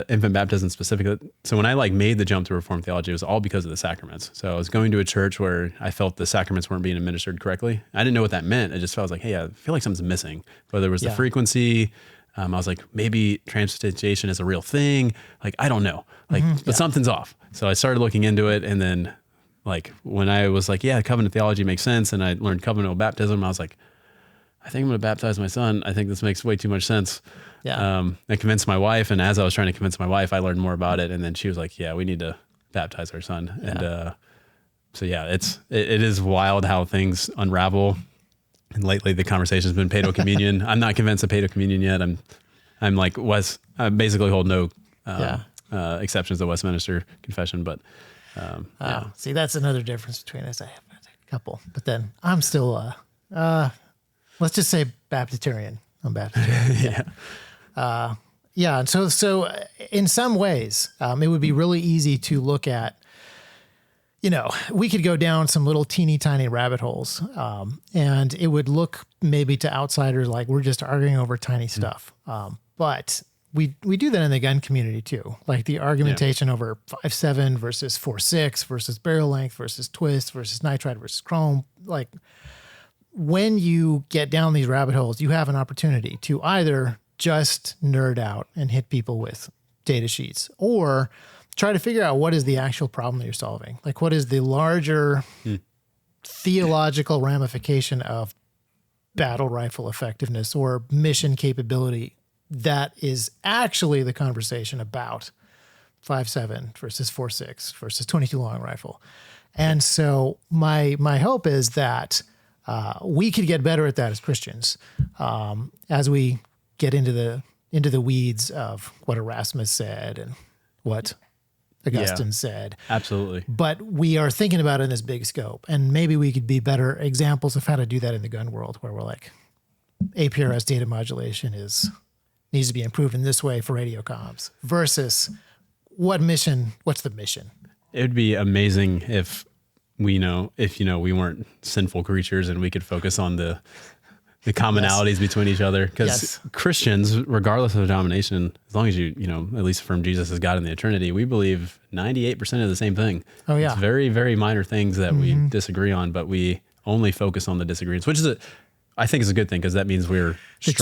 infant baptism specifically. So when I like made the jump to Reformed theology, it was all because of the sacraments. So I was going to a church where I felt the sacraments weren't being administered correctly. I didn't know what that meant. I just felt like, hey, I feel like something's missing. Whether it was the frequency, I was like, maybe transubstantiation is a real thing. Like, I don't know, but something's off. So I started looking into it. And then like, when I was like, yeah, covenant theology makes sense. And I learned covenantal baptism, I was like, I think I'm going to baptize my son. I think this makes way too much sense. Yeah. I convinced my wife, and as I was trying to convince my wife, I learned more about it. And then she was like, yeah, we need to baptize our son. Yeah. And so yeah, it is wild how things unravel. And lately the conversation's been paedo communion. I'm not convinced of paedo communion yet. I'm like I basically hold no exceptions to Westminster Confession, but see, that's another difference between us. I have a couple, but then I'm still let's just say Baptitarian. I'm Baptitarian. Yeah. And so in some ways, it would be really easy to look at, we could go down some little teeny tiny rabbit holes, and it would look maybe to outsiders like we're just arguing over tiny stuff. But we do that in the gun community too. Like the argumentation over 5.7 versus 4.6 versus barrel length versus twist versus nitride versus chrome. Like when you get down these rabbit holes, you have an opportunity to either just nerd out and hit people with data sheets, or try to figure out what is the actual problem that you're solving. Like what is the larger theological ramification of battle rifle effectiveness or mission capability that is actually the conversation about 5.7 versus 4.6 versus 22 long rifle. And so my hope is that we could get better at that as Christians, as we get into the weeds of what Erasmus said and what Augustine said. Absolutely. But we are thinking about it in this big scope, and maybe we could be better examples of how to do that in the gun world, where we're like, APRS data modulation needs to be improved in this way for radio comms versus what's the mission? It would be amazing if we weren't sinful creatures and we could focus on the commonalities between each other. Because Christians, regardless of denomination, as long as you at least affirm Jesus as God in the eternity, we believe 98% of the same thing. Oh yeah. It's very, very minor things that we disagree on, but we only focus on the disagreements, which is I think is a good thing, because that means we're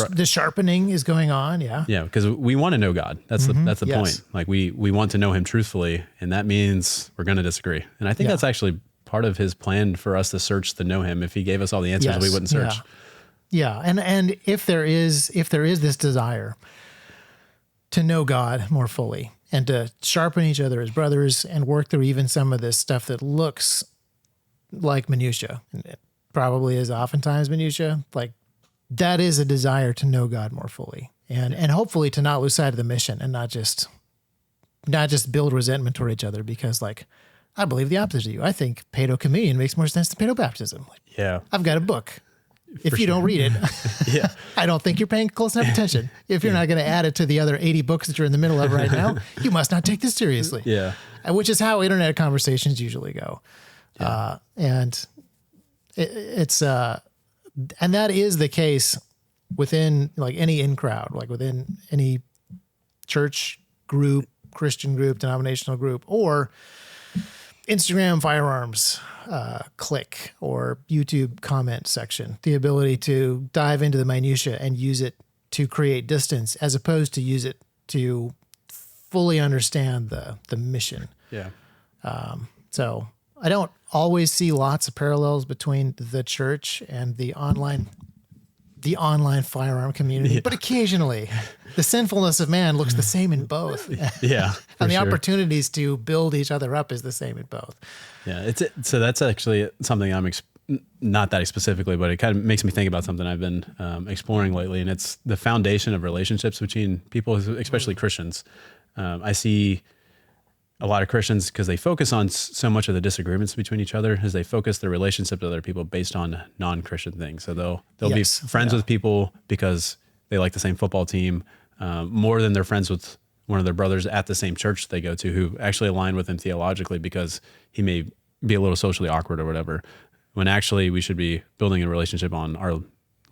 the sharpening is going on. Yeah. Yeah. Because we want to know God. That's the point. Like we want to know him truthfully, and that means we're going to disagree. And I think that's actually part of his plan for us to search to know him. If he gave us all the answers, we wouldn't search. Yeah. And if there is this desire to know God more fully and to sharpen each other as brothers and work through even some of this stuff that looks like minutia, and it probably is oftentimes minutia, like that is a desire to know God more fully and hopefully to not lose sight of the mission and not just build resentment toward each other because like, I believe the opposite of you. I think pedo communion makes more sense than pedo baptism. Like, Yeah. I've got a book. If you don't read it, Yeah. I don't think you're paying close enough attention. If you're not going to add it to the other 80 books that you're in the middle of right now, you must not take this seriously. Yeah. Which is how internet conversations usually go. And it's and that is the case within like any in crowd, like within any church group, Christian group, denominational group, or Instagram firearms click or YouTube comment section. The ability to dive into the minutia and use it to create distance, as opposed to use it to fully understand the mission. Yeah. So I don't always see lots of parallels between the church and the online firearm community, but occasionally the sinfulness of man looks the same in both. Yeah. And the opportunities to build each other up is the same in both. Yeah. So that's actually something I'm not that specifically, but it kind of makes me think about something I've been exploring lately. And it's the foundation of relationships between people, especially Christians. I see a lot of Christians, because they focus on so much of the disagreements between each other, as they focus their relationship to other people based on non-Christian things. So they'll be friends with people because they like the same football team, more than they're friends with one of their brothers at the same church they go to, who actually align with them theologically, because he may be a little socially awkward or whatever, when actually we should be building a relationship on our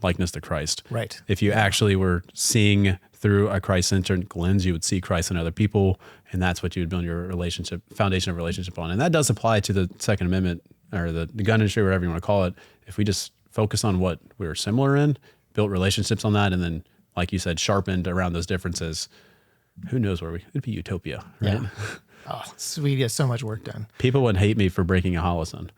likeness to Christ. Right. If you actually were seeing through a Christ-centered lens, you would see Christ in other people, and that's what you would build your foundation of relationship on. And that does apply to the Second Amendment or the gun industry, whatever you want to call it. If we just focus on what we're similar in, built relationships on that, and then, like you said, sharpened around those differences, who knows where it'd be utopia, right? Yeah. Oh, so we get so much work done. People would hate me for breaking a holosun,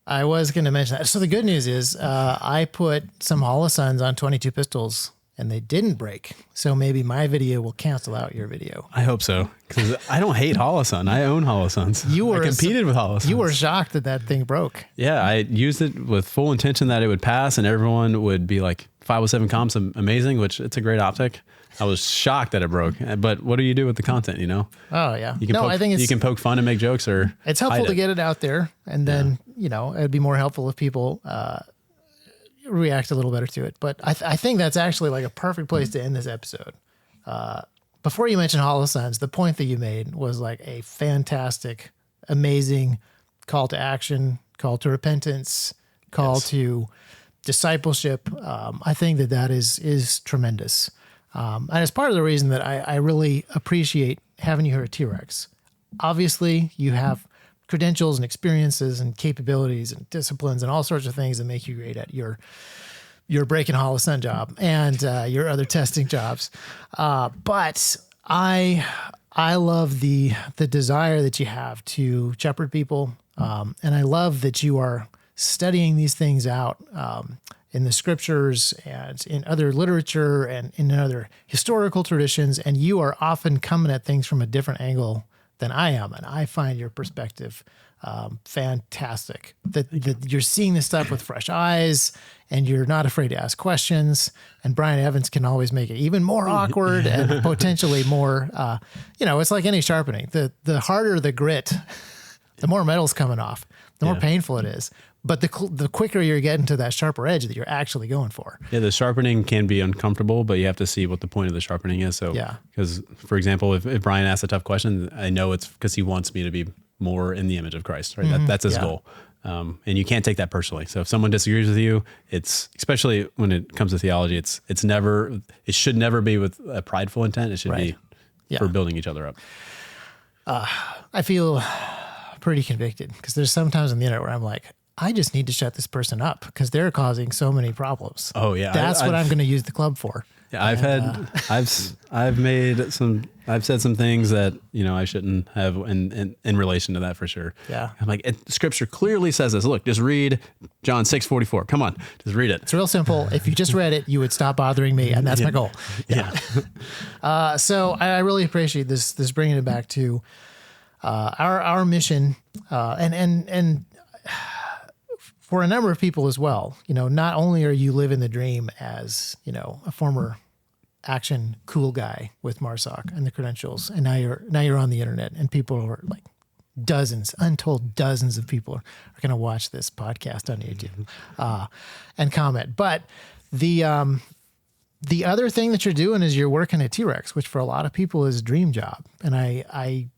I was going to mention that. So the good news is I put some holosuns on 22 pistols and they didn't break. So maybe my video will cancel out your video. I hope so, because I don't hate holosun. I own holosuns. I competed with holosuns. You were shocked that thing broke. Yeah, I used it with full intention that it would pass and everyone would be like, 507 comps, amazing, which it's a great optic. I was shocked that it broke. But what do you do with the content, Oh, yeah. You can you can poke fun and make jokes, or it's helpful to get it out there. And then, it'd be more helpful if people react a little better to it. But I think that's actually like a perfect place to end this episode. Before you mentioned holosuns, the point that you made was like a fantastic, amazing call to action, call to repentance, call to discipleship. I think that is tremendous. And it's part of the reason that I really appreciate having you here at T.REX. Obviously, you have credentials and experiences and capabilities and disciplines and all sorts of things that make you great at your break and holosun job and your other testing jobs. But I love the desire that you have to shepherd people. And I love that you are studying these things out in the scriptures and in other literature and in other historical traditions. And you are often coming at things from a different angle than I am. And I find your perspective fantastic, that you're seeing this stuff with fresh eyes and you're not afraid to ask questions. And Brian Evans can always make it even more awkward and potentially more, it's like any sharpening. The harder the grit, the more metal's coming off, the more painful it is. But the quicker you're getting to that sharper edge that you're actually going for. Yeah, the sharpening can be uncomfortable, but you have to see what the point of the sharpening is. So, because, for example, if Brian asks a tough question, I know it's because he wants me to be more in the image of Christ, right? That's his goal. And you can't take that personally. So if someone disagrees with you, it's, especially when it comes to theology, it should never be with a prideful intent. It should be for building each other up. I feel pretty convicted because there's sometimes on the internet where I'm like, I just need to shut this person up because they're causing so many problems. Oh yeah. That's what I'm going to use the club for. Yeah, I've said some things that, I shouldn't have in relation to that for sure. Yeah. I'm like, Scripture clearly says this. Look, just read John 6:44. Come on, just read it. It's real simple. If you just read it, you would stop bothering me. And that's my goal. Yeah. So I really appreciate this bringing it back to our mission and for a number of people as well. Not only are you living the dream as, a former action cool guy with MARSOC and the credentials, and now you're on the internet and people are like dozens, untold dozens of people are going to watch this podcast on YouTube and comment. But the other thing that you're doing is you're working at T.REX, which for a lot of people is a dream job. And I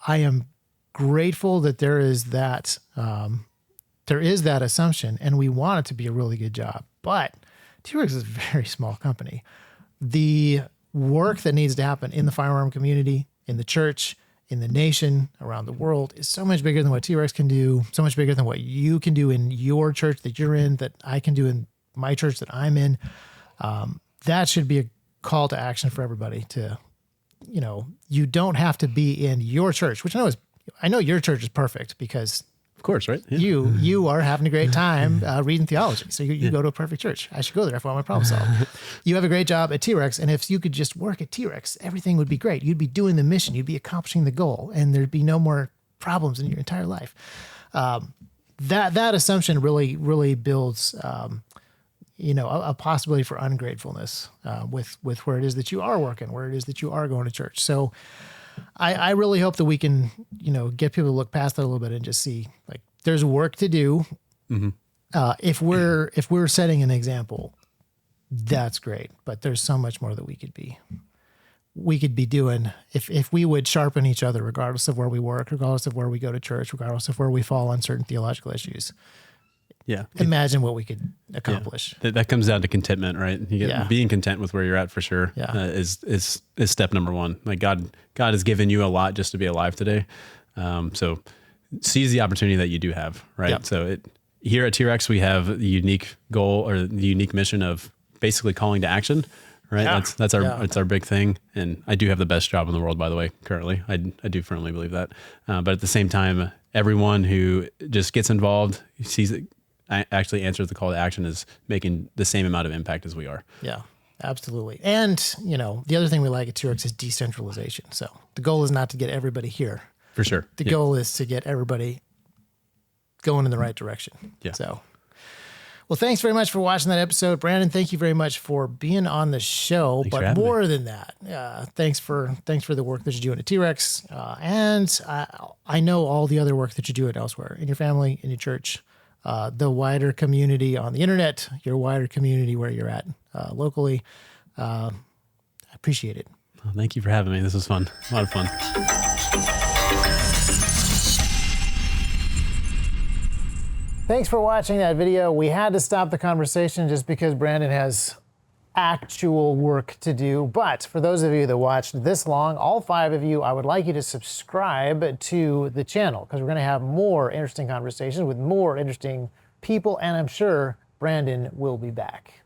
am grateful that there is that assumption, and we want it to be a really good job. But T.REX is a very small company. The work that needs to happen in the firearm community, in the church, in the nation, around the world is so much bigger than what T.REX can do, so much bigger than what you can do in your church that you're in, that I can do in my church that I'm in. That should be a call to action for everybody to, you don't have to be in your church, which I know your church is perfect because Of course, right? Yeah. you are having a great time reading theology. So you go to a perfect church. I should go there if I want my problem solved. You have a great job at T.REX, and if you could just work at T.REX, everything would be great. You'd be doing the mission. You'd be accomplishing the goal, and there'd be no more problems in your entire life. That assumption really builds, a possibility for ungratefulness with where it is that you are working, where it is that you are going to church. So I really hope that we can, get people to look past that a little bit and just see like there's work to do. Mm-hmm. If we're setting an example, that's great. But there's so much more that we could be doing if we would sharpen each other, regardless of where we work, regardless of where we go to church, regardless of where we fall on certain theological issues. Yeah. Imagine what we could accomplish. Yeah. That comes down to contentment, right? Being content with where you're at for sure is step number one. Like God has given you a lot just to be alive today. So seize the opportunity that you do have, right? Yep. So here at T.REX, we have the unique goal or the unique mission of basically calling to action, right? Yeah. That's our big thing. And I do have the best job in the world, by the way, currently. I do firmly believe that. But at the same time, everyone who just gets involved, sees it, actually answers the call to action, is making the same amount of impact as we are. Yeah, absolutely. And, the other thing we like at T.REX is decentralization. So the goal is not to get everybody here. For sure. The goal is to get everybody going in the right direction. Yeah. So, well, thanks very much for watching that episode. Brandon, thank you very much for being on the show. Thanks but more than that, thanks for the work that you're doing at T.REX. And I know all the other work that you do elsewhere in your family, in your church. The wider community on the internet, your wider community where you're at locally. I appreciate it. Well, thank you for having me. This was fun. A lot of fun. Thanks for watching that video. We had to stop the conversation just because Brandon has actual work to do. But for those of you that watched this long, all 5 of you, I would like you to subscribe to the channel because we're going to have more interesting conversations with more interesting people, and I'm sure Brandon will be back.